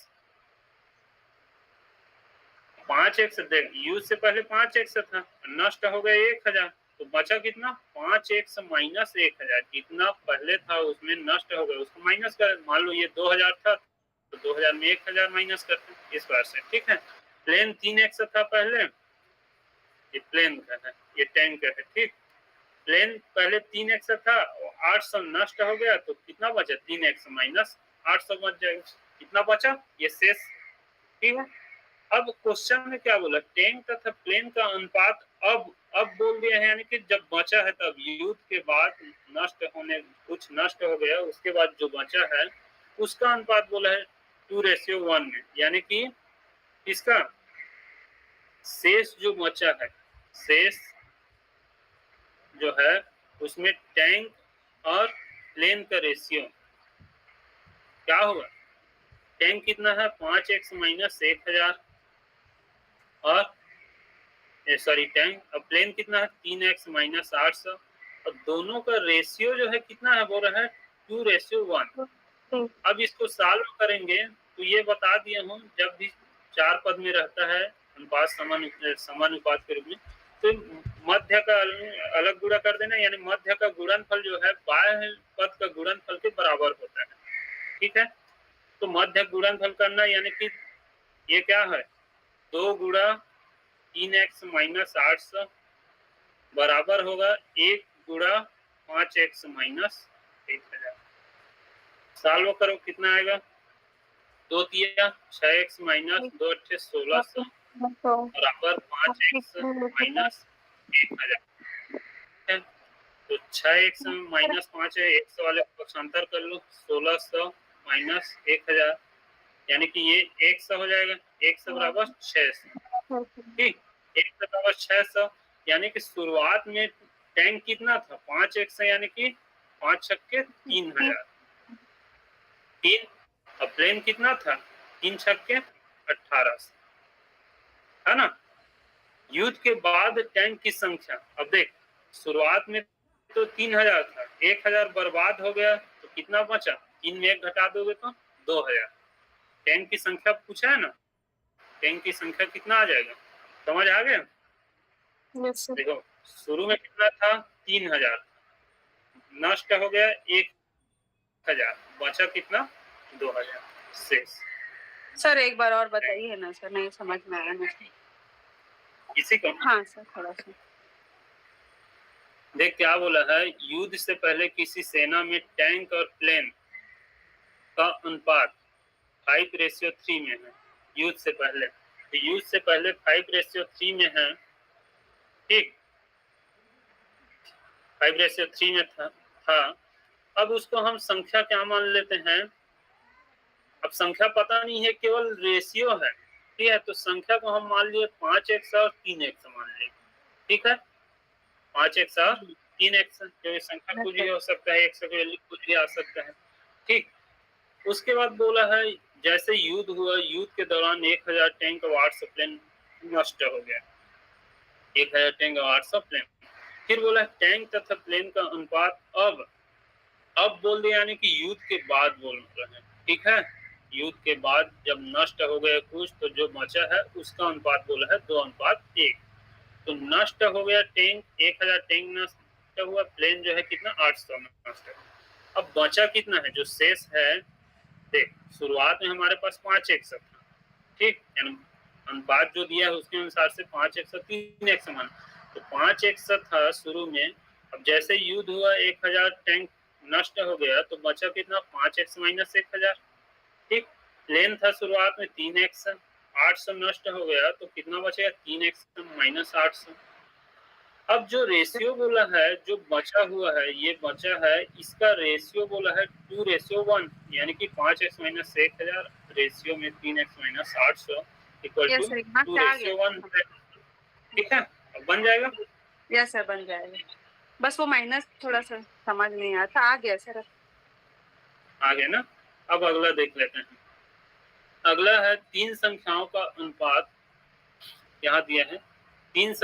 5x। देख, यूज से पहले 5x था, नष्ट हो गया 1000, तो बचा कितना? 5x minus 1000। जितना पहले था उसमें नष्ट हो गया, उसको माइनस कर। मान लो ये 2000 था, तो 2000 में 1000 माइनस करते हैं इस बार से। ठीक है, प्लेन 3x था पहले, ये प्लेन का है, ये टैंक का है। ठीक, प्लेन पहले 3x था, 800 नष्ट हो गया, तो कितना बचा? 3x माइनस 800 बच जाएगा। कितना बचा? ये शेष। ठीक है, अब क्वेश्चन में क्या बोला? टैंक तथा प्लेन का अनुपात अब बोल दिया है, यानी कि जब बचा है तब, युद्ध के बाद नष्ट होने, कुछ नष्ट हो गया, उसके बाद जो बचा है उसका अनुपात बोला है 2:1 में। यानी कि इसका शेष जो बचा है, शेष जो है उसमें टैंक और प्लेन का रेशियो क्या होगा? टैंक कितना है? 5x माइनस 1000, और सॉरी टैंक। अब प्लेन कितना है? 3x माइनस 800, और दोनों का रेशियो जो है कितना है? बोल रहा है 2:1। अब इसको सॉल्व करेंगे तो ये बता दिया हूँ, जब भी 4 पद में रहता है अनुपात समानुपात के रूप में, तो मध्य का अलग गुणा कर देना, यानी मध्य का गुणनफल जो है बाह्य पद का गुणनफल के बराबर होता है। ठीक है, तो मध्य गुणनफल करना, यानी कि ये क्या है? 2 गुणा 3x माइनस 800 बराबर होगा 1 गुणा 5x माइनस 1000। सॉल्व करो, कितना आएगा? 2 तिया 6x माइनस 2 अट्ठे 1600 बराबर 5x माइनस 1000। तो 6x माइनस 5 है, 100 वाले पक्षांतर कर लो, 1600 माइनस 1000, यानी कि ये 100 हो जाएगा। 100 बराबर 600। ठीक, 100 बराबर 600, यानी कि शुरुआत में टैंक कितना था? 5x, यानी कि 5 छक्के 3000। 3, अब प्लेन कितना था? 3 छक्के 1800, है ना? युद्ध के बाद टैंक की संख्या, अब देख, शुरुआत में तो 3000 था, 1000 बर्बाद हो गया, तो कितना बचा? 3 में 1 घटा दोगे तो 2000। टैंक की संख्या पूछा है ना, टैंक की संख्या कितना आ जाएगा? समझ आ गया? देखो, शुरू में कितना था? 3000, नष्ट हो गया 1000, बचा कितना? 2000 शेष। सर एक बार और बताइए ना सर, नहीं समझ में आया मुझे। इसी को हाँ सर, थोड़ा सा देख, क्या बोला है? युद्ध से पहले किसी सेना में टैंक और प्लेन का अनुपात 5:3 में है। युद्ध से पहले, तो युद्ध से पहले 5:3 में है। ठीक, 5:3 में था। अब उसको हम संख्या क्या मान लेते हैं? अब संख्या पता नहीं है, केवल रेशियो है। ठीक है, तो संख्या को हम मान लिए 5x और 3x मान लिए। ठीक है, 5x और 3x, क्योंकि संख्या कुछ भी हो सकता है, x का वैल्यू कुछ भी आ सकता है। ठीक, उसके बाद बोला है जैसे युद्ध हुआ, युद्ध के दौरान 1000 टैंक और 800 प्लेन नष्ट हो गया। 1000 टैंक और 800 प्लेन। फिर बोला टैंक तथा प्लेन का अनुपात अब बोल दिया, यानी कि युद्ध के बाद बोल रहे हैं। ठीक है, युद्ध के बाद जब नष्ट हो गया कुछ, तो जो बचा है उसका अनुपात बोला है 2:1। तो नष्ट हो गया टैंक, 1000 टैंक नष्ट हुआ, प्लेन जो है कितना? 800 नष्ट। अब बचा कितना है? जो शेष है, देख, शुरुआत में हमारे पास 5x था। ठीक, यानी अनुपात जो दिया है उसके अनुसार से 5x 3x मान, तो 5x था शुरू में। अब जैसे युद्ध हुआ, 1000 टैंक नष्ट हो गया, तो बचा कितना? 5x minus 1000। ठीक, प्लेन था शुरुआत में 3x, 800 नष्ट हो गया, तो कितना बचेगा? 3x minus 800। अब जो रेशियो बोला है, जो बचा हुआ है, ये बचा है, इसका रेशियो बोला है 2:1, यानी कि 5x माइनस 1000 रेशियो में 3x माइनस 800 इक्वल टू 2:1। ठीक है, अब बन जाएगा? यस सर, बन जाएगा। बस वो माइनस थोड़ा सा समझ नहीं आया था, आ गया सर। आगे ना, अब अगला देख लेते हैं। अगला है तीन संख्याओं का अनुपात, यहाँ दिया है तीन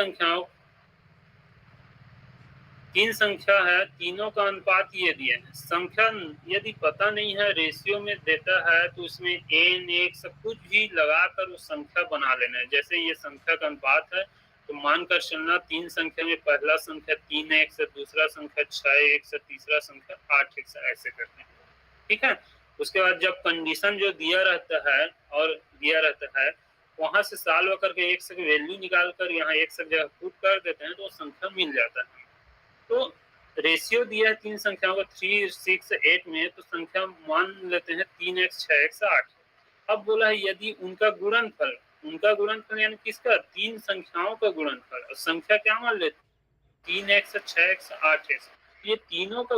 संख्या है, तीनों का अनुपात ये दिया है। संख्या यदि पता नहीं है, रेशियो में देता है तो उसमें एन एक सब कुछ भी लगाकर उस संख्या बना लेना है। जैसे ये संख्या का अनुपात है तो मानकर चलना तीन संख्या में पहला संख्या 3x से, दूसरा संख्या 6x से, तीसरा संख्या 8x से, ऐसे करते हैं। ठीक है। उसके बाद जब कंडीशन जो दिया रहता है वहां से सॉल्व करके एक से वैल्यू निकाल कर यहाँ एक से जगह पुट कर देते हैं तो संख्या मिल जाता है। तो रेशियो दिया है तीन संख्याओं का 3, 6, 8 में, तो संख्या मान लेते हैं 3x, 6x, 8। अब बोला है यदि उनका गुणनफल यानी किसका, तीन संख्याओं का गुणनफल, और संख्या क्या मान लेते 3x, 6x, 8x, ये तीनों का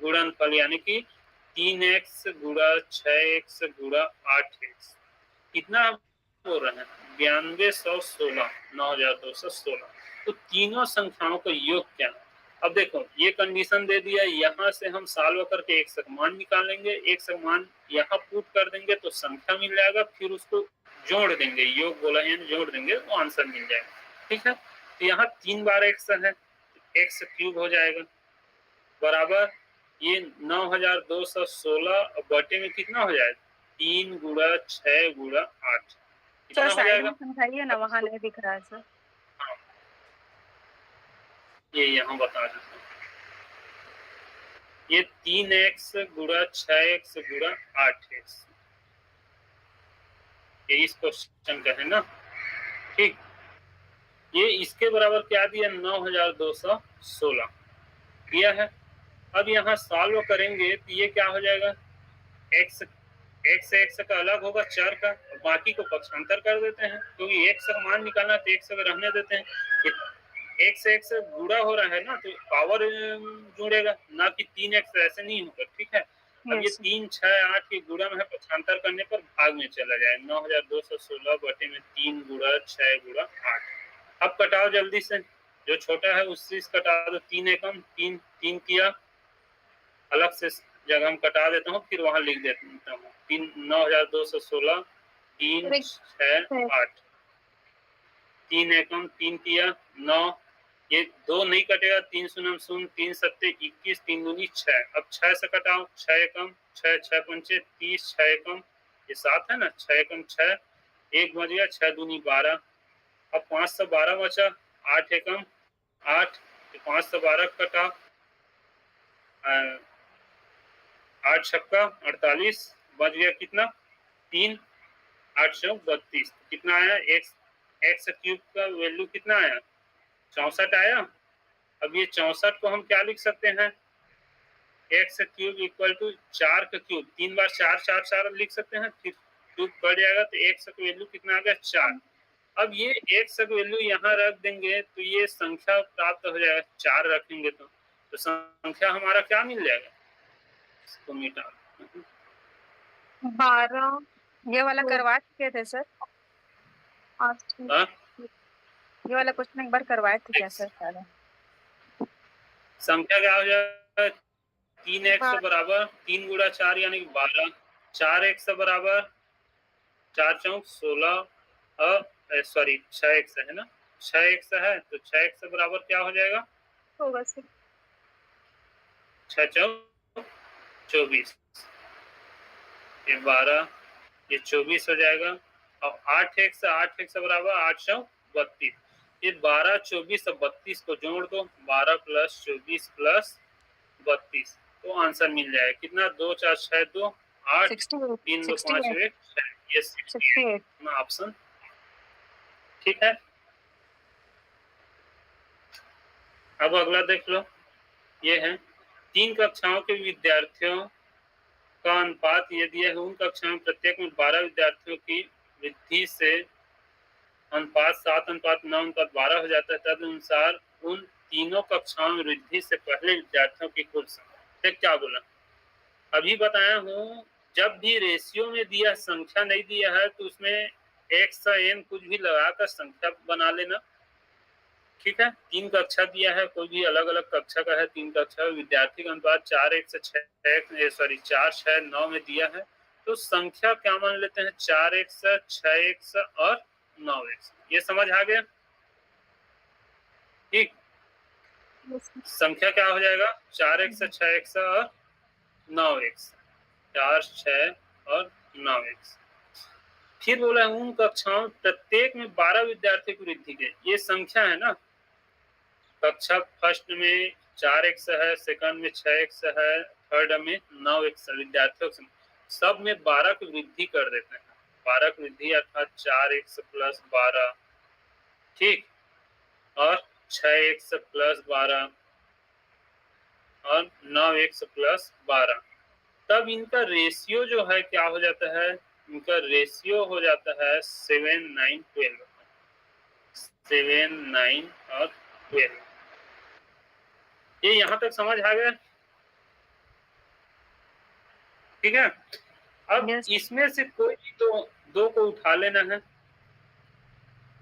गुणनफल यानी कि 3x गुणा 6x गुणा 8x कितना बोल रहे हैं, 9216, 9216। तो तीनों संख्याओं का योग क्या है। अब देखो ये कंडीशन दे दिया, यहाँ से हम सॉल्व करके एक सक मान निकालेंगे, एक सक मान यहाँ पुट कर देंगे तो संख्या मिल जाएगा, फिर उसको जोड़ देंगे, योग बोला है जोड़ देंगे तो आंसर मिल जाएगा। ठीक है। तो यहाँ 3 बार एक्स है, एक्स क्यूब हो जाएगा बराबर ये 9216 बटे में कितना हो जाएगा, 3 गुणा 6 गुणा 8 कितना हो जाएगा, समझाइए ना, वहाँ नहीं दिख रहा है सर। ये यहाँ बता देता हूँ, ये 3x गुणा 6x गुणा 8x, ये इस क्वेश्चन का है ना। ठीक, ये इसके बराबर क्या दिया, 9216 दिया है। अब यहाँ सॉल्व करेंगे तो ये क्या हो जाएगा, x x का अलग होगा चर का, बाकी को पक्षांतर कर देते हैं क्योंकि x का मान निकालना तो x रहने देते हैं। x गुणा हो रहा है ना तो पावर जुड़ेगा, ना कि 3x, ऐसे नहीं होगा। ठीक है। अब ये 3, 6, 8 के गुणा में है, पक्षांतर करने पर भाग में चला जाए, 9216 बटे में 3 गुणा 6 गुणा 8। अब कटाओ जल्दी से, जो छोटा है उससे कटा दो, 3 एकम 3 3 किया, अलग से जगह हम कटा देता हूँ, फिर वहां लिख देता हूँ 9216 3 6 8, 3 एकम 3 किया 9, ये 2 नहीं कटेगा, 3 शून्य 0, 3 सत्ते 21, 3 दूनी 6। अब 6 से कटाओ, 6 एकम 6, 6 पंचे 30, 6 एकम ये 7 है ना, 6 एकम 6, 1 बच गया, 6 दूनी 12। अब 5 से 12 बचा, 8 एकम 8, 5 से 12 कटा, 8 छक्का 48, बच गया कितना 3, 8 चौक 32, कितना आया, एक्स क्यूब का वैल्यू कितना आया, 64 आया। अब ये 64 को हम क्या लिख सकते हैं, एक्स क्यूब इक्वल टू 4 का क्यूब, 3 बार 4 4 4 लिख सकते हैं, फिर क्यूब बढ़ जाएगा तो एक्स का वैल्यू कितना आ गया 4। अब ये एक्स का वैल्यू यहाँ रख देंगे तो ये संख्या प्राप्त हो जाएगा, 4 रखेंगे तो संख्या हमारा क्या मिल जाएगा, इसको मिटा 12। ये वाला करवा चुके थे सर, ये वाला क्वेश्चन एक बार करवाए थे क्या सर, संख्या क्या हो जाएगा, 3x बराबर 3 गुणा 4 यानी 12, 4x बराबर 4 चौक 16, सॉरी 6x है ना, 6x है तो 6x बराबर क्या हो जाएगा, होगा सर 6 चौक 24, ये 12, ये 24 हो जाएगा। और 8x बराबर 8 चौक 32, ये 12, 24 और 32 को जोड़ दो, 12 प्लस 24 प्लस 32 तो आंसर मिल जाएगा कितना, 2 4 6 2 8, 3 2 5 1 6, ये 68 ऑप्शन ठीक है। अब अगला देख लो, ये है 3 कक्षाओं के विद्यार्थियों का अनुपात यदि है, उन कक्षा में प्रत्येक में 12 विद्यार्थियों की वृद्धि से अनुपात 7:9:12 हो जाता है। तदनुसार उन तीनों कक्षाओं में वृद्धि से पहले विद्यार्थियों की कुल संख्या, क्या बोला अभी बताया हूँ, जब भी रेशियो में दिया संख्या नहीं दिया है तो उसमें x n कुछ भी लगाकर संख्या बना लेना, ठीक है, 3 कक्षा दिया है, कोई भी अलग अलग कक्षा का है, 3 कक्षा विद्यार्थी का अनुपात 4:1 से 4 6 9 में दिया है। तो संख्या क्या मान लेते हैं, 4:1 से 6:1 से और 9:1 से। ये समझ आ गया? ठीक, संख्या क्या हो जाएगा, 4:1 से 6:1 से और 9:1 से, 4 6 और 9:1 से। फिर बोला है उन कक्षाओं प्रत्येक में 12 विद्यार्थी की वृद्धि के, ये संख्या है ना, कक्षा फर्स्ट में 4:1 से है, सेकंड में 6:1 से है, थर्ड में 9:1 से विद्यार्थियों से, सब में 12 की वृद्धि कर देते हैं। 12 की वृद्धि अर्थात 4:1 से प्लस 12, ठीक, और 6:1 से प्लस 12 और 9:1 से प्लस 12। तब इनका रेशियो जो है क्या हो जाता है, इनका रेशियो हो जाता है 7 9 12, 7 9 और 12। ये यहां तक समझ आ गया? ठीक है, अब Yes. इसमें से कोई भी दो को उठा लेना है,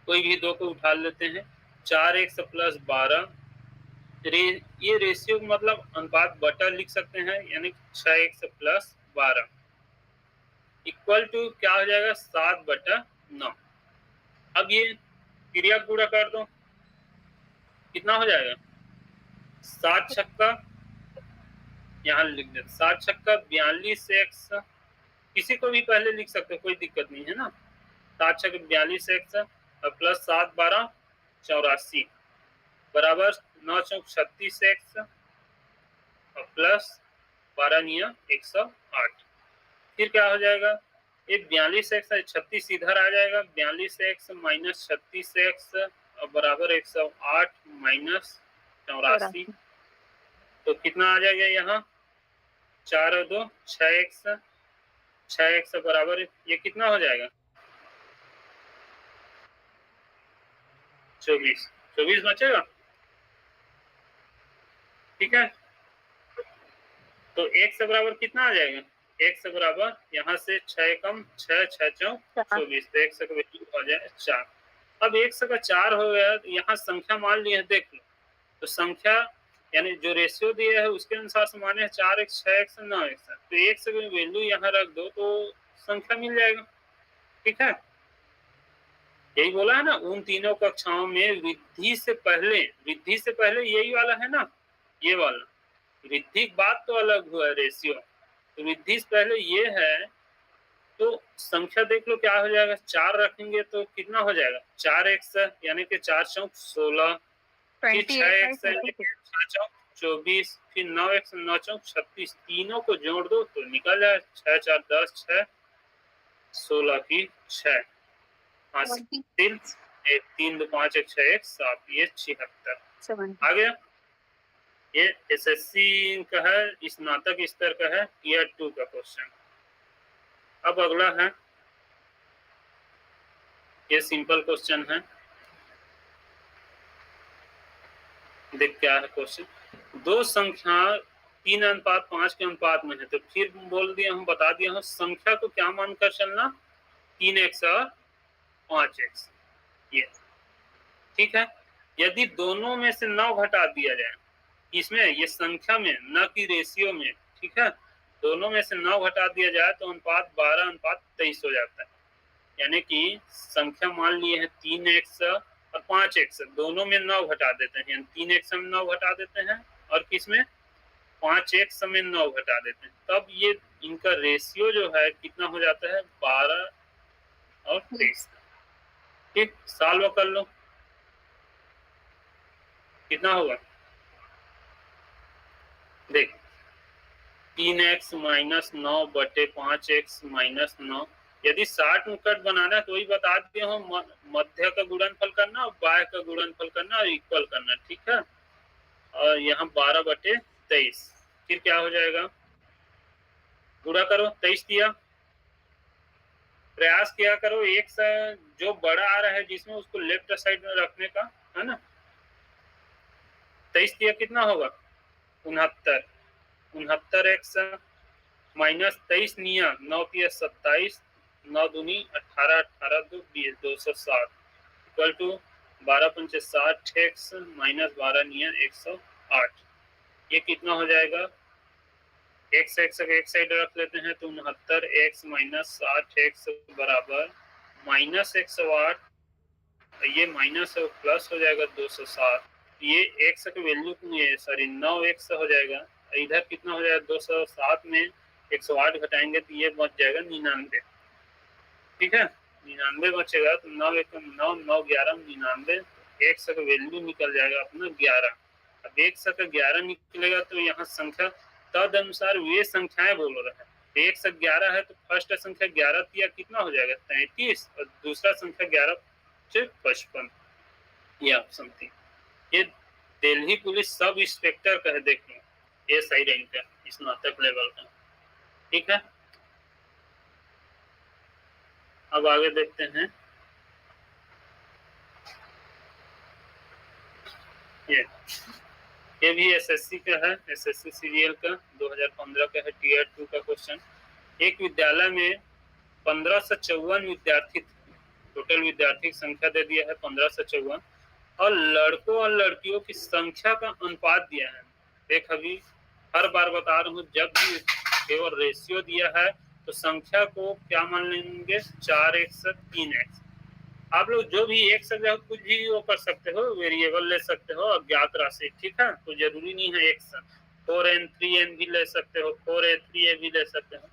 कोई भी दो को उठा लेते हैं। 4:1 से प्लस 12, ये रेशियो मतलब अनुपात बटा लिख सकते हैं, यानी 6:1 से प्लस 12 इक्वल टू क्या हो जाएगा, 7/9। अब ये क्रिया पूरा कर दो, कितना हो जाएगा, 7 छक्का, यहाँ लिख दे 7 छक्का 42x, किसी को भी पहले लिख सकते हो, कोई दिक्कत नहीं है ना। 7 छक्का 42x और प्लस 7 12 84 बराबर 9 चौक 36x और प्लस 12 निया 108। फिर क्या हो जाएगा, ये 42x 36 इधर आ जाएगा, 42x माइनस 36x और बराबर 108 माइनस 84। तो कितना आ जाएगा यहाँ, 4 और 2 6x, 6x बराबर ये कितना हो जाएगा, 24 बचेगा। ठीक है, तो x बराबर कितना आ जाएगा, x बराबर यहाँ से 6 कम 6 6 चौक 24, तो x का वैल्यू हो जाए 4। अब x का 4 हो गया, यहाँ संख्या मान ली है, देख लो तो संख्या यानी जो रेशियो दिया है उसके अनुसार से माने 4x 6x 9x, तो x की वैल्यू यहाँ रख दो तो संख्या मिल जाएगा। ठीक है, यही बोला है ना, उन तीनों कक्षाओं में वृद्धि से पहले यही वाला है ना, ये वाला वृद्धि की बात तो अलग हुआ है, रेशियो तो वृद्धि से पहले ये है। तो संख्या देख लो क्या हो जाएगा, 4 रखेंगे तो कितना हो जाएगा, 4x यानी कि 4 चौक 16, फिर 6x यानी कि 6 चौक 24, फिर 9x 9 चौक 36, तीनों को जोड़ दो तो निकल जाए 6 4 10 6 16 की 6, 3 3 2 5 1 6 1 7, ये 76 आ गया। ये एसएससी का है, स्नातक स्तर का है, ईयर 2 का क्वेश्चन। अब अगला है, ये सिंपल क्वेश्चन है, देख क्या है क्वेश्चन। दो संख्या 3:5 के अनुपात में है, तो फिर बोल दिया हूँ, बता दिया हूँ संख्या को क्या मानकर चलना, 3x और 5x, ये ठीक है। यदि दोनों में से 9 घटा दिया जाए, इसमें ये संख्या में न कि रेशियो में, ठीक है, दोनों में से 9 घटा दिया जाए तो अनुपात 12:23 हो जाता है। यानी कि संख्या मान लिए है 3x और 5x, दोनों में 9 घटा देते हैं, यानी 3x में 9 घटा देते हैं और किसमें 5x में 9 घटा देते हैं, तब ये इनका रेशियो जो है कितना हो जाता है, 12 और 23। ठीक, सॉल्व कर लो, कितना होगा, देख 3x माइनस 9 बटे 5x माइनस 9। यदि 60 में कट बनाना है तो वही बता दिए हो, मध्य का गुणनफल करना और बाह्य का गुणनफल करना और इक्वल करना, ठीक है। और यहाँ 12/23, फिर क्या हो जाएगा, गुणा करो, 23 दिया, प्रयास किया करो एक से जो बड़ा आ रहा है जिसमें उसको लेफ्ट साइड में रखने का, है ना। 23 दिया कितना होगा, 69x माइनस 23 निया 9 तिया 27, 9 दूनी 18, 18 2 20, 260 इक्वल टू 12 पंचे 60 एक्स माइनस 12 नियन 108, ये कितना हो जाएगा? एक्स एक्स एक साइड रख लेते हैं तो 69 एक्स माइनस 60 एक्स बराबर माइनस 108, ये माइनस और प्लस हो जाएगा 207, ये एक्स की वैल्यू सॉरी 9 एक्स हो जाएगा, इधर कितना हो जाएगा 207 में 108 घटाएंगे तो ये बच जाएगा 99, ठीक है 99 बचेगा, तो 9 1 9 9 11 99, एक्स का वैल्यू निकल जाएगा अपना 11। अब एक्स का 11 निकलेगा तो यहाँ संख्या तद अनुसार वे संख्याएं बोल रहे हैं, एक से 11 है तो फर्स्ट संख्या 11 दिया कितना हो जाएगा 33, और दूसरा संख्या 11 से 55, ये ऑप्शन थी। ये दिल्ली पुलिस सब इंस्पेक्टर का है, देखिए ये सही रैंक है स्नातक लेवल का, ठीक है। अब आगे देखते हैं, ये भी एसएससी का है, एसएससी सीरियल का 2015 का है, टीयर 2 का क्वेश्चन। एक विद्यालय में 1554 विद्यार्थी, टोटल विद्यार्थी की संख्या दे दिया है 1554, और लड़कों और लड़कियों की संख्या का अनुपात दिया है। देख अभी हर बार बता रहा हूँ, जब भी केवल रेशियो दिया है तो संख्या को क्या मान लेंगे 4x 3x। आप लोग जो भी एक से कुछ भी वो कर सकते हो, वेरिएबल ले सकते हो, अज्ञात राशि, ठीक है, तो जरूरी नहीं है x 4n 3n भी ले सकते हो, 4a 3a भी ले सकते हो।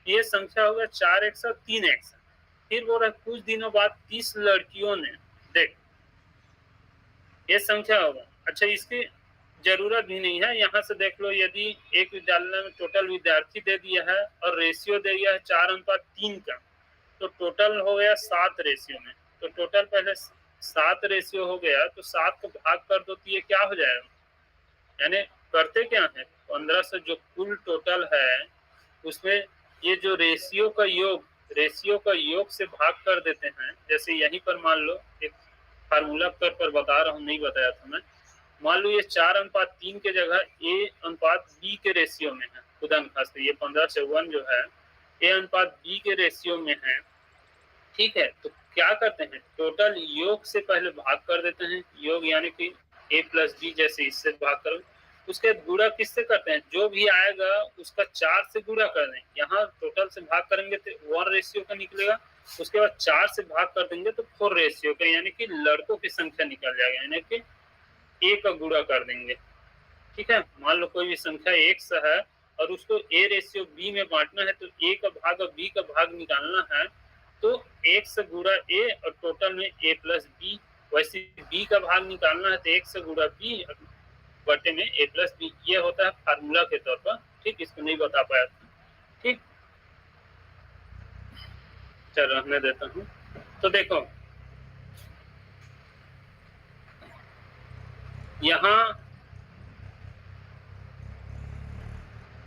ये संख्या होगा 4x और 3x। फिर बोल रहा है कुछ दिनों बाद 30 लड़कियों ने, देख ये संख्या होगा। अच्छा इसकी जरूरत भी नहीं है, यहाँ से देख लो, यदि एक विद्यालय में टोटल विद्यार्थी दे दिया है और रेशियो दे दिया है 4:3 का, तो टोटल हो गया 7 रेशियो में, तो टोटल पहले 7 रेशियो हो गया, तो 7 को भाग कर दो तो ये क्या हो जाएगा, यानी करते क्या है 15 से जो कुल टोटल है उसमें ये जो रेशियो का योग से भाग कर देते हैं। जैसे यहीं पर मान लो एक फार्मूला पर बता रहा हूँ, नहीं बताया था मैं, मान लो ये 4:3 के जगह A:B के रेशियो में है, खुदा खास ये 1554 जो है A:B के रेशियो में है, ठीक है। तो क्या करते हैं, टोटल योग से पहले भाग कर देते हैं, योग यानी कि A + B, जैसे इससे भाग करो, उसके गुणा किससे करते हैं, जो भी आएगा उसका 4 से गुणा कर दें। यहाँ टोटल से भाग करेंगे तो 1 रेशियो का निकलेगा, उसके बाद 4 से भाग कर देंगे तो 4 रेशियो का, यानी कि लड़कों की संख्या निकल जाएगा, यानी कि A का गुणा कर देंगे, ठीक है। मान लो कोई भी संख्या x है और उसको A:B में बांटना है, तो A का भाग और B का भाग निकालना है, तो x गुणा A और टोटल में A + B, वैसे B का भाग निकालना है तो x गुणा B बटे में A + B, ये होता है फार्मूला के तौर पर, ठीक। इसको नहीं बता पाया था, ठीक, चलो रहने देता हूँ। तो देखो यहाँ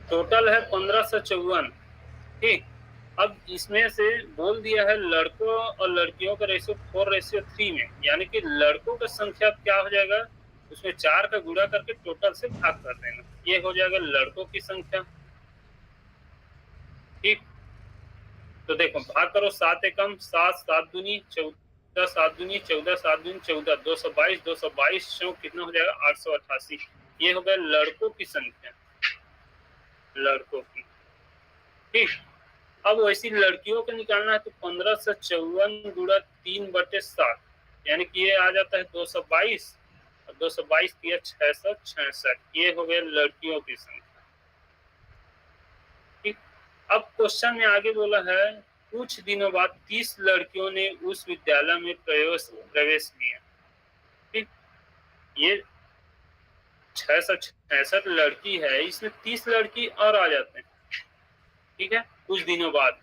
टोटल है 1554, ठीक। अब इसमें से बोल दिया है लड़कों और लड़कियों का रेशियो 4:3 में, यानी कि लड़कों का संख्या क्या हो जाएगा, उसमें 4 का गुणा करके टोटल से भाग कर देना, ये हो जाएगा लड़कों की संख्या, ठीक। तो देखो भाग करो, 7 एकम 7, 7 दूनी 14, 7 दूनी 14, 7 दूनी 14, 222, 222 कितना हो जाएगा 888, ये हो गया लड़कों की संख्या, लड़कों की, ठीक। अब वैसी लड़कियों को निकालना है तो 1554 गुणा 3/7, यानी कि ये आ जाता है 222, और 222 किया 666, ये हो गया लड़कियों की संख्या, ठीक। अब क्वेश्चन में आगे बोला है कुछ दिनों बाद 30 लड़कियों ने उस विद्यालय में प्रवेश किया, ठीक। ये 666 लड़की है, इसमें 30 लड़की और आ जाते हैं, ठीक है। कुछ दिनों बाद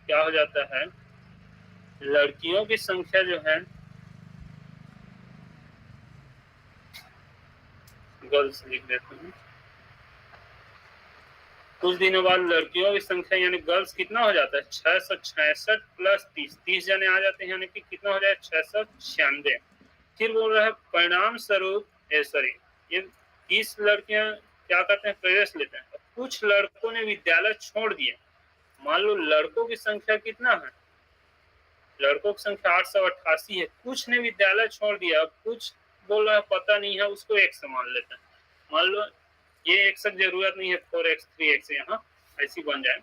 क्या हो जाता है, लड़कियों की संख्या जो है, गर्ल्स लिख देते हैं, कुछ दिनों बाद लड़कियों की संख्या यानी गर्ल्स कितना हो जाता है 666 + 30 जने आ जाते हैं, यानी कि कितना हो जाए 696। फिर बोल रहा है परिणाम स्वरूप ये 30 लड़कियां क्या करते हैं, प्रवेश लेते हैं, कुछ लड़कों ने विद्यालय छोड़ दिया। मान लो लड़कों की संख्या कितना है लड़कों की संख्या 888 है। कुछ ने विद्यालय छोड़ दिया, कुछ बोल रहा है पता नहीं है, उसको x मान लेते हैं। मान लो ये x की जरूरत नहीं है, 4x 3x यहाँ ऐसी बन जाए।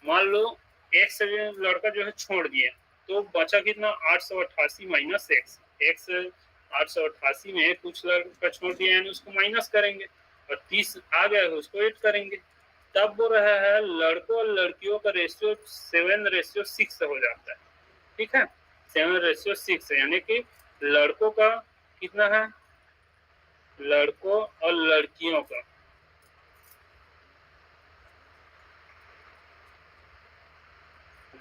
मान लो x लड़का जो है छोड़ दिया, तो बचा कितना 888 माइनस x। x 888 में कुछ लड़का छोड़ दिया यानी उसको माइनस करेंगे, और 30 आ गया है उसको ऐड करेंगे। तब वो रहा है लड़कों और लड़कियों का रेशियो 7:6 हो जाता है। ठीक है, 7:6 यानी कि लड़कों का कितना है, लड़कों और लड़कियों का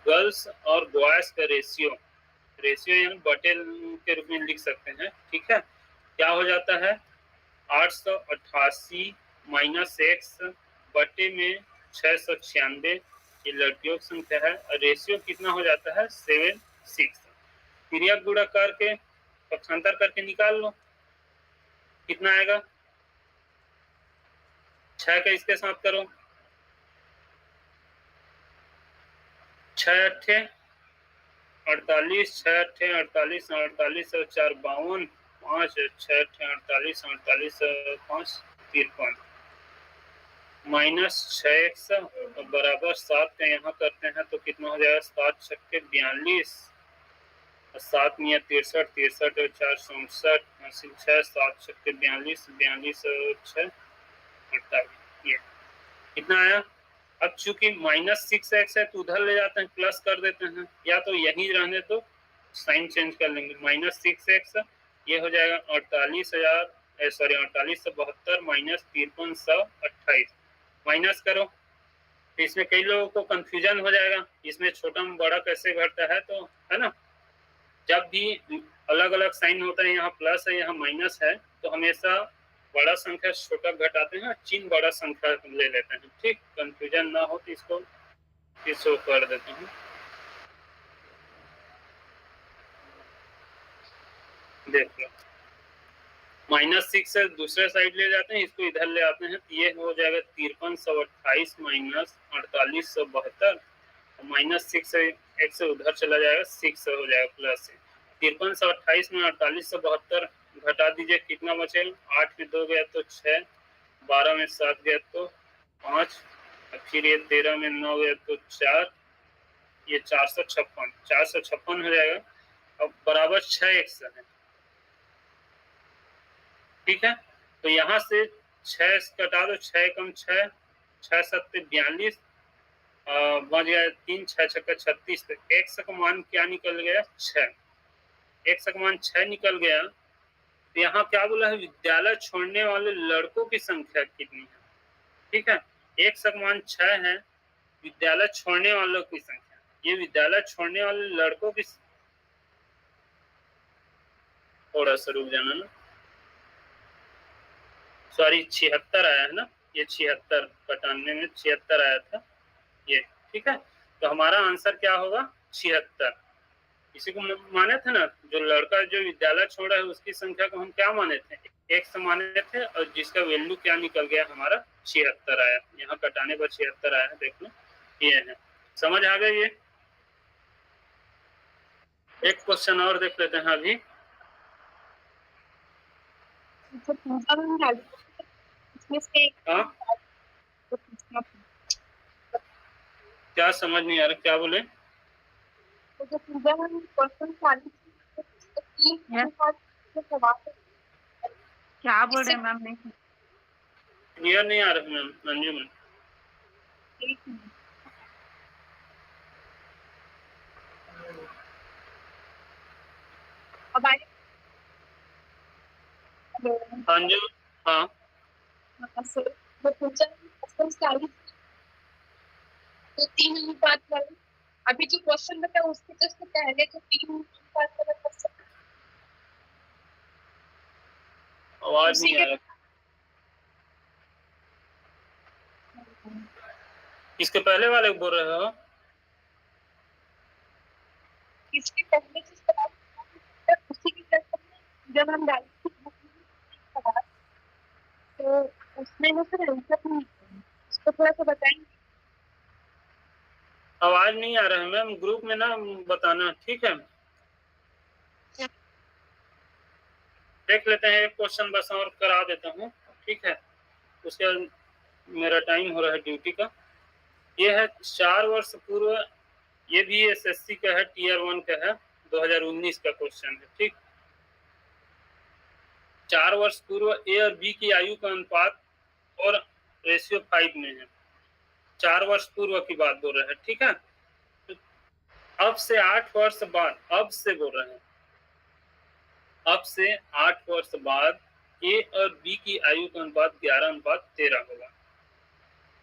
गर्ल्स और बॉयज का रेशियो यानी बटे के रूप में लिख सकते हैं। ठीक है, क्या हो जाता है 888 माइनस x बटे में 696, ये लड़कियों की संख्या है, और रेशियो कितना हो जाता है 7:6। क्रिया गुणा करके पक्षांतर करके निकाल लो, कितना आएगा 6 का इसके साथ करो, 6 अट्ठे 48, 6 अट्ठे 48, 48 और 4 52, 5 6 अट्ठे 48, 48 और 5 53, माइनस 6x बराबर 7 का यहाँ करते हैं तो कितना हो जाएगा 7 छक्के 42, 7 निया 63, 63 और 4 67, 6 7 छक्के 42, 42 और 6 48, ये कितना आया। अब चूंकि माइनस 6x है तो उधर ले जाते हैं, प्लस कर देते हैं, या तो यही रहने तो साइन चेंज कर लेंगे। माइनस 6x ये हो जाएगा 48,072 माइनस 53,128, माइनस करो तो इसमें कई लोगों को कंफ्यूजन हो जाएगा, इसमें छोटा में बड़ा कैसे घटता है, तो है ना, जब भी अलग अलग साइन होता है, यहाँ प्लस है यहाँ माइनस है, तो हमेशा बड़ा संख्या छोटा घटाते हैं, चिन्ह बड़ा संख्या ले लेते हैं। ठीक, कंफ्यूजन ना हो तो इसको शो कर देते हैं। देखो माइनस 6 से दूसरे साइड ले जाते हैं, इसको इधर ले आते हैं, तो ये हो जाएगा 5328 माइनस 4872, माइनस 6 से x से उधर चला जाएगा 6 हो जाएगा प्लस से 5328 में 4872 घटा दीजिए, कितना बचे 8 में 2 गया तो 6, 12 में 7 गया तो 5, फिर ये 13 में 9 गया तो 4, ये 456 हो जाएगा। अब बराबर 6x है। ठीक है, तो यहाँ से 6 कटा दो, 6 कम 6, 6 7 42, बच गया 3, 6 6 36, तो x का मान क्या निकल गया 6, x का मान 6 निकल गया। तो यहाँ क्या बोला है, विद्यालय छोड़ने वाले लड़कों की संख्या कितनी है। ठीक है, x का मान 6 है, विद्यालय छोड़ने वालों की संख्या, ये विद्यालय छोड़ने वाले लड़कों की, थोड़ा सा रुक जाना ना, सॉरी 76 आया है ना, ये 76 95 में 76 आया था ये। ठीक है, तो हमारा आंसर क्या होगा 76। इसी को माने थे ना, जो लड़का जो विद्यालय छोड़ा है उसकी संख्या को हम क्या माने थे, x माने थे, और जिसका वैल्यू क्या निकल गया हमारा 76 आया, यहाँ कटाने पर 76 आया है। देख लो ये है, समझ आ गई। ये एक क्वेश्चन और देख लेते हैं अभी। क्या समझ नहीं आ रहा, क्या बोले, क्या बोल रहे हैं मैम, नहीं क्लियर नहीं आ रहा मैम, मंजू मैम। अब आए अंजू, हाँ तो 3 अनुपात वाले, अभी जो क्वेश्चन बताया उसके जस्ट पहले जो 3 अनुपात वाला क्वेश्चन, आवाज नहीं आ रहा, इसके पहले वाले बोल रहे हो, इसके पहले जिस तरह उसी की तरह जब हम डालते हैं तो उसमें ना फिर आंसर नहीं, इसको थोड़ा सा बताएंगे। आवाज नहीं आ रहा है मैम, ग्रुप में ना बताना, ठीक है। देख लेते हैं एक क्वेश्चन बस और करा देता हूँ, ठीक है, उसके बाद मेरा टाइम हो रहा है ड्यूटी का। ये है 4 वर्ष पूर्व, ये भी एसएससी का है, टीयर 1 का है, 2019 का क्वेश्चन है, ठीक। 4 वर्ष पूर्व ए और बी की आयु का अनुपात और रेशियो 5 में है। 4 वर्ष पूर्व की बात बोल रहे हैं, ठीक है। तो अब से 8 वर्ष बाद, अब से बोल रहे हैं, अब से 8 वर्ष बाद ए और बी की आयु का अनुपात 11:13 होगा।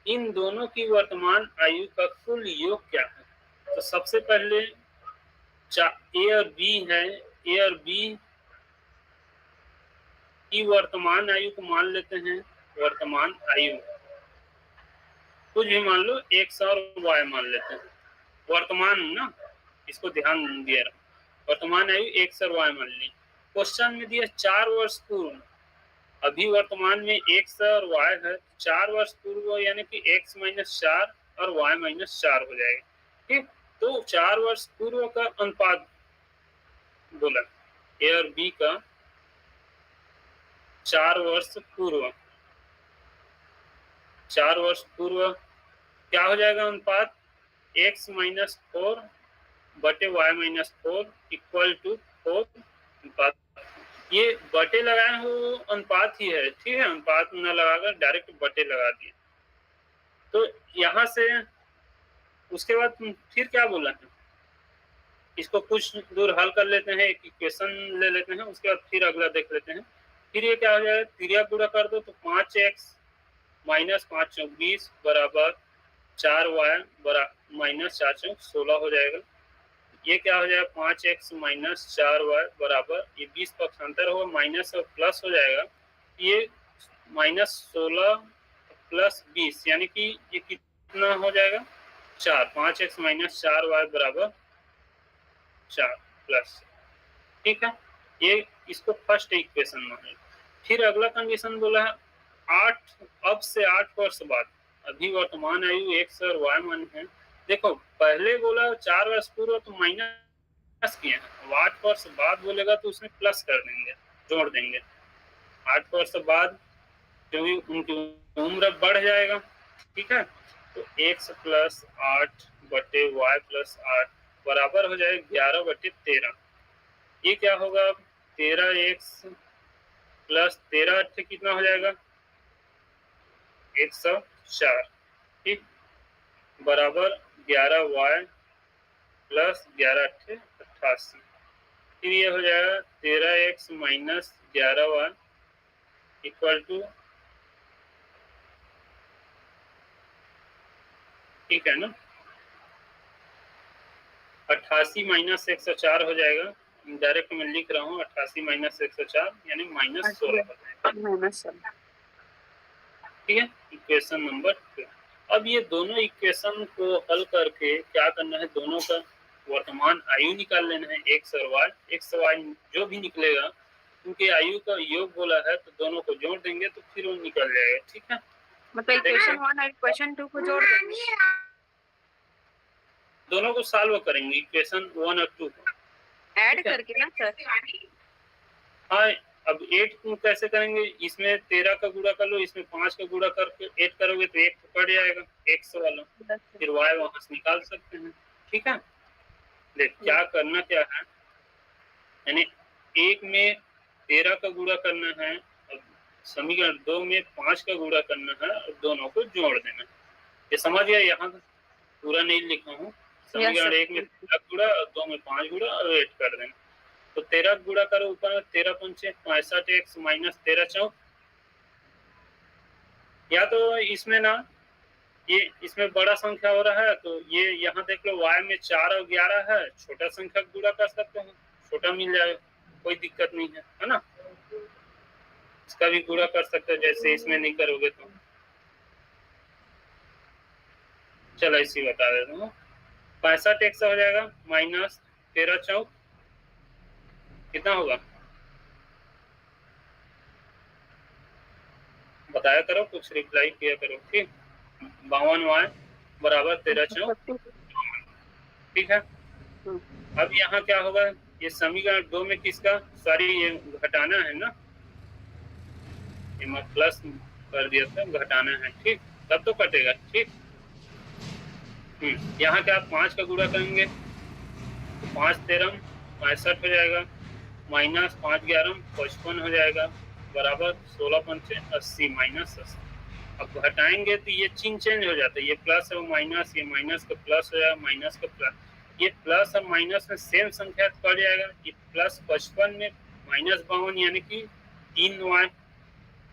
इन दोनों की वर्तमान आयु का कुल योग क्या है? तो सबसे पहले ए और बी है, ए और बी की वर्तमान आयु को मान लेते हैं। वर्तमान आयु कुछ भी मान लो, एक्स और वाई मान लेते हैं। वर्तमान ना, इसको ध्यान दिया रहा, वर्तमान आयु एक्स और वाई मान ली। क्वेश्चन में दिया 4 वर्ष पूर्व, अभी वर्तमान में एक्स और वाई है, 4 वर्ष पूर्व यानी कि एक्स माइनस 4 और वाई माइनस 4 हो जाएगा, ठीक। तो 4 वर्ष पूर्व का अनुपात बोला, ए और बी का 4 वर्ष पूर्व, 4 वर्ष पूर्व क्या हो जाएगा अनुपात? x माइनस 4 बटे y माइनस 4 इक्वल टू 4 अनुपात। ये बटे लगाए हो अनुपात ही है, ठीक है, अनुपात न लगाकर डायरेक्ट बटे लगा दिए। तो यहाँ से उसके बाद फिर क्या बोला है, इसको कुछ दूर हल कर लेते हैं, एक इक्वेशन ले लेते हैं, उसके बाद फिर अगला देख लेते हैं। फिर ये क्या हो जाएगा, त्रिया गुणा कर दो तो 5x माइनस 5 चौक 20 बराबर 4y माइनस 4 चौक 16 हो जाएगा। ये क्या हो जाएगा, 5x माइनस 4y बराबर, ये 20 पक्षांतर होगा, माइनस और प्लस हो जाएगा, ये माइनस 16 प्लस 20 यानी कि ये कितना हो जाएगा 4। 5x माइनस 4y बराबर 4 प्लस, ठीक है। ये इसको फर्स्ट इक्वेशन मान लो। फिर अगला कंडीशन बोला है 8, अब से 8 वर्ष बाद, अभी वर्तमान आयु एक्स और वाई मान है। देखो पहले बोला 4 वर्ष पूर्व तो माइनस किए हैं, अब 8 वर्ष बाद बोलेगा तो उसमें प्लस कर देंगे, जोड़ देंगे। 8 वर्ष बाद क्योंकि उनकी उम्र बढ़ जाएगा, ठीक है। तो x प्लस 8 बटे वाई प्लस 8 बराबर हो जाएगा 11 बटे 13। ये क्या होगा, 13x प्लस 13 8 कितना हो जाएगा 104, ठीक, बराबर 11y प्लस 11 8 88। फिर ये हो जाएगा 13x minus 11y equal to, ठीक है ना, 88 माइनस 104 हो जाएगा। डायरेक्ट मैं लिख रहा हूँ 88 माइनस 104 यानी माइनस 16 हो जाएगा, ठीक है। Equation number 2। अब ये दोनों इक्वेशन को हल करके क्या करना है, दोनों का वर्तमान आयु निकाल लेना है, एक्स और वाई। एक्स वाई जो भी निकलेगा उनके आयु का योग बोला है, तो दोनों को जोड़ देंगे तो फिर वो निकल जाएगा, ठीक है। मतलब इक्वेशन 1 और इक्वेशन 2 को जोड़ देंगे, दोनों को सॉल्व करेंगे, इक्वेशन 1 और 2 को ऐड करके ना सर। हाँ, अब 8 को कैसे करेंगे, इसमें 13 का गुणा कर लो, इसमें 5 का गुणा करके 8 करोगे तो 1 कट जाएगा x वाला, फिर y वहां से निकाल सकते हैं, ठीक है। देख क्या करना क्या है, यानी 1 में 13 का गुणा करना है, अब समीकरण 2 में 5 का गुणा करना है और दोनों को जोड़ देना है। ये समझ गया, यहाँ पूरा नहीं लिखा हूँ। समीकरण 1 में 13 गुणा और 2 में 5 गुणा और 8 कर देना। तो 13 गुणा करो, ऊपर में 13 पंचे 65x माइनस 13 चौक, या तो इसमें ना ये इसमें बड़ा संख्या हो रहा है तो ये यहाँ देख लो y में 4 और 11 है, छोटा संख्या गुणा कर सकते हो, छोटा मिल जाएगा, कोई दिक्कत नहीं है ना। इसका भी गुणा कर सकते हो, जैसे इसमें नहीं करोगे तो। चलो इसी बता देता हूँ, 65x हो जाएगा माइनस 13 चौक कितना होगा बताया करो, कुछ रिप्लाई किया करो, ठीक। 52y बराबर 13 चौक, ठीक है। अब यहाँ क्या होगा, ये समीकरण 2 में किसका, सॉरी ये घटाना है ना, ये मैं प्लस कर दिया था, घटाना है, ठीक, तब तो कटेगा, ठीक। यहाँ क्या 5 का गुणा करेंगे, 5 13 65 हो जाएगा, माइनस 5 11 55 हो जाएगा, बराबर 16 पंचे 80 माइनस 80। अब घटाएंगे तो ये चिन्ह चेंज हो जाता है, ये प्लस और माइनस, ये माइनस का प्लस हो जाएगा, माइनस का प्लस, ये प्लस और माइनस में सेम संख्या पड़ जाएगा। ये प्लस 55 में माइनस 52 यानी कि 3y।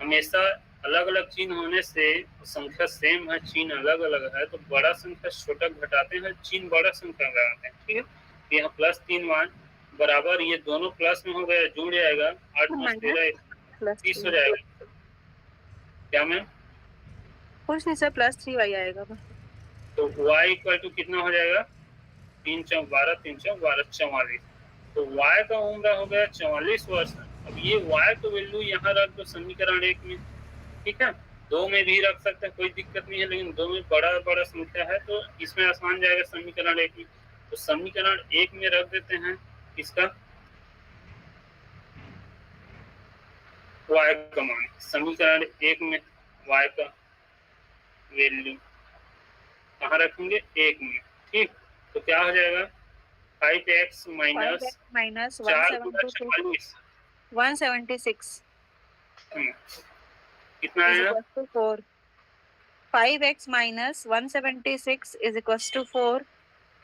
हमेशा अलग अलग चिन्ह होने से संख्या सेम है, चिन्ह अलग अलग है, तो बड़ा संख्या छोटा घटाते हैं, चिन्ह बड़ा संख्या लगाते हैं, ठीक है। यहाँ प्लस 3y बराबर, ये दोनों प्लस में हो गया, जुड़ जाएगा, 8 5 13 30 हो जाएगा। क्या मैम? कुछ नहीं सर, प्लस 3y आएगा बस। तो y इक्वल टू कितना हो जाएगा, 3 चौक 12 3 चौक 12 44। तो y का उम्र हो गया 44 वर्ष। अब ये y को वैल्यू यहाँ रख दो समीकरण 1 में, ठीक है। 2 में भी रख सकते हैं, कोई दिक्कत नहीं है, लेकिन 2 में बड़ा बड़ा संख्या है तो इसमें आसान जाएगा समीकरण 1 में। तो समीकरण 1 में रख देते हैं इसका y का मान, समीकरण 1 में y का वैल्यू कहाँ रखेंगे, 1 में, ठीक। तो क्या हो जाएगा, 5x माइनस 4 गुणा 44 176 कितना आएगा, 4। 5x minus 176 is equals to 4,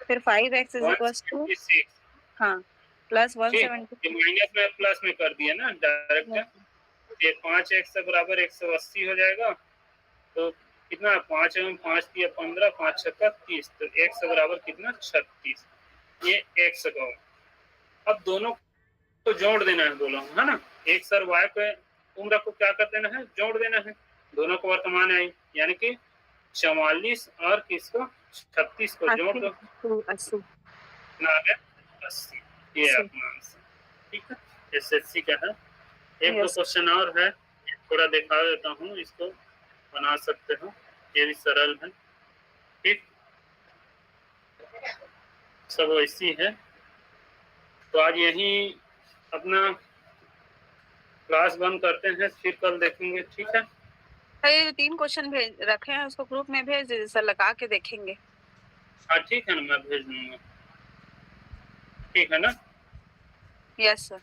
फिर 5x is equals to 176, हाँ प्लस ठीक। 176 ये माइनस में प्लस में कर दिया ना डायरेक्ट, ये 5x से बराबर 180 हो जाएगा। तो कितना, 5 में 5 दिया 15, 5 छक्का 30, तो x से बराबर कितना 36, ये x का। अब दोनों को जोड़ देना है, दोनों है ना, x और y के उम्र को क्या कर देना है, जोड़ देना है, दोनों को वर्तमान है, यानी कि 44 और किसको 36 को जोड़ दो, 80 कितना आ गया 80। ये अपना आंसर, ठीक है, एसएससी का है। एक दो क्वेश्चन और है, थोड़ा दिखा देता हूँ, इसको बना सकते हो, ये भी सरल है, ठीक, सब वैसी है। तो आज यही अपना क्लास बंद करते हैं, फिर कल देखेंगे, ठीक है। ये 3 क्वेश्चन भेज रखे हैं, उसको ग्रुप में भेज दीजिए सर, लगा के देखेंगे। हाँ ठीक है ना, मैं भेज दूंगा, ठीक है ना। Yes sir.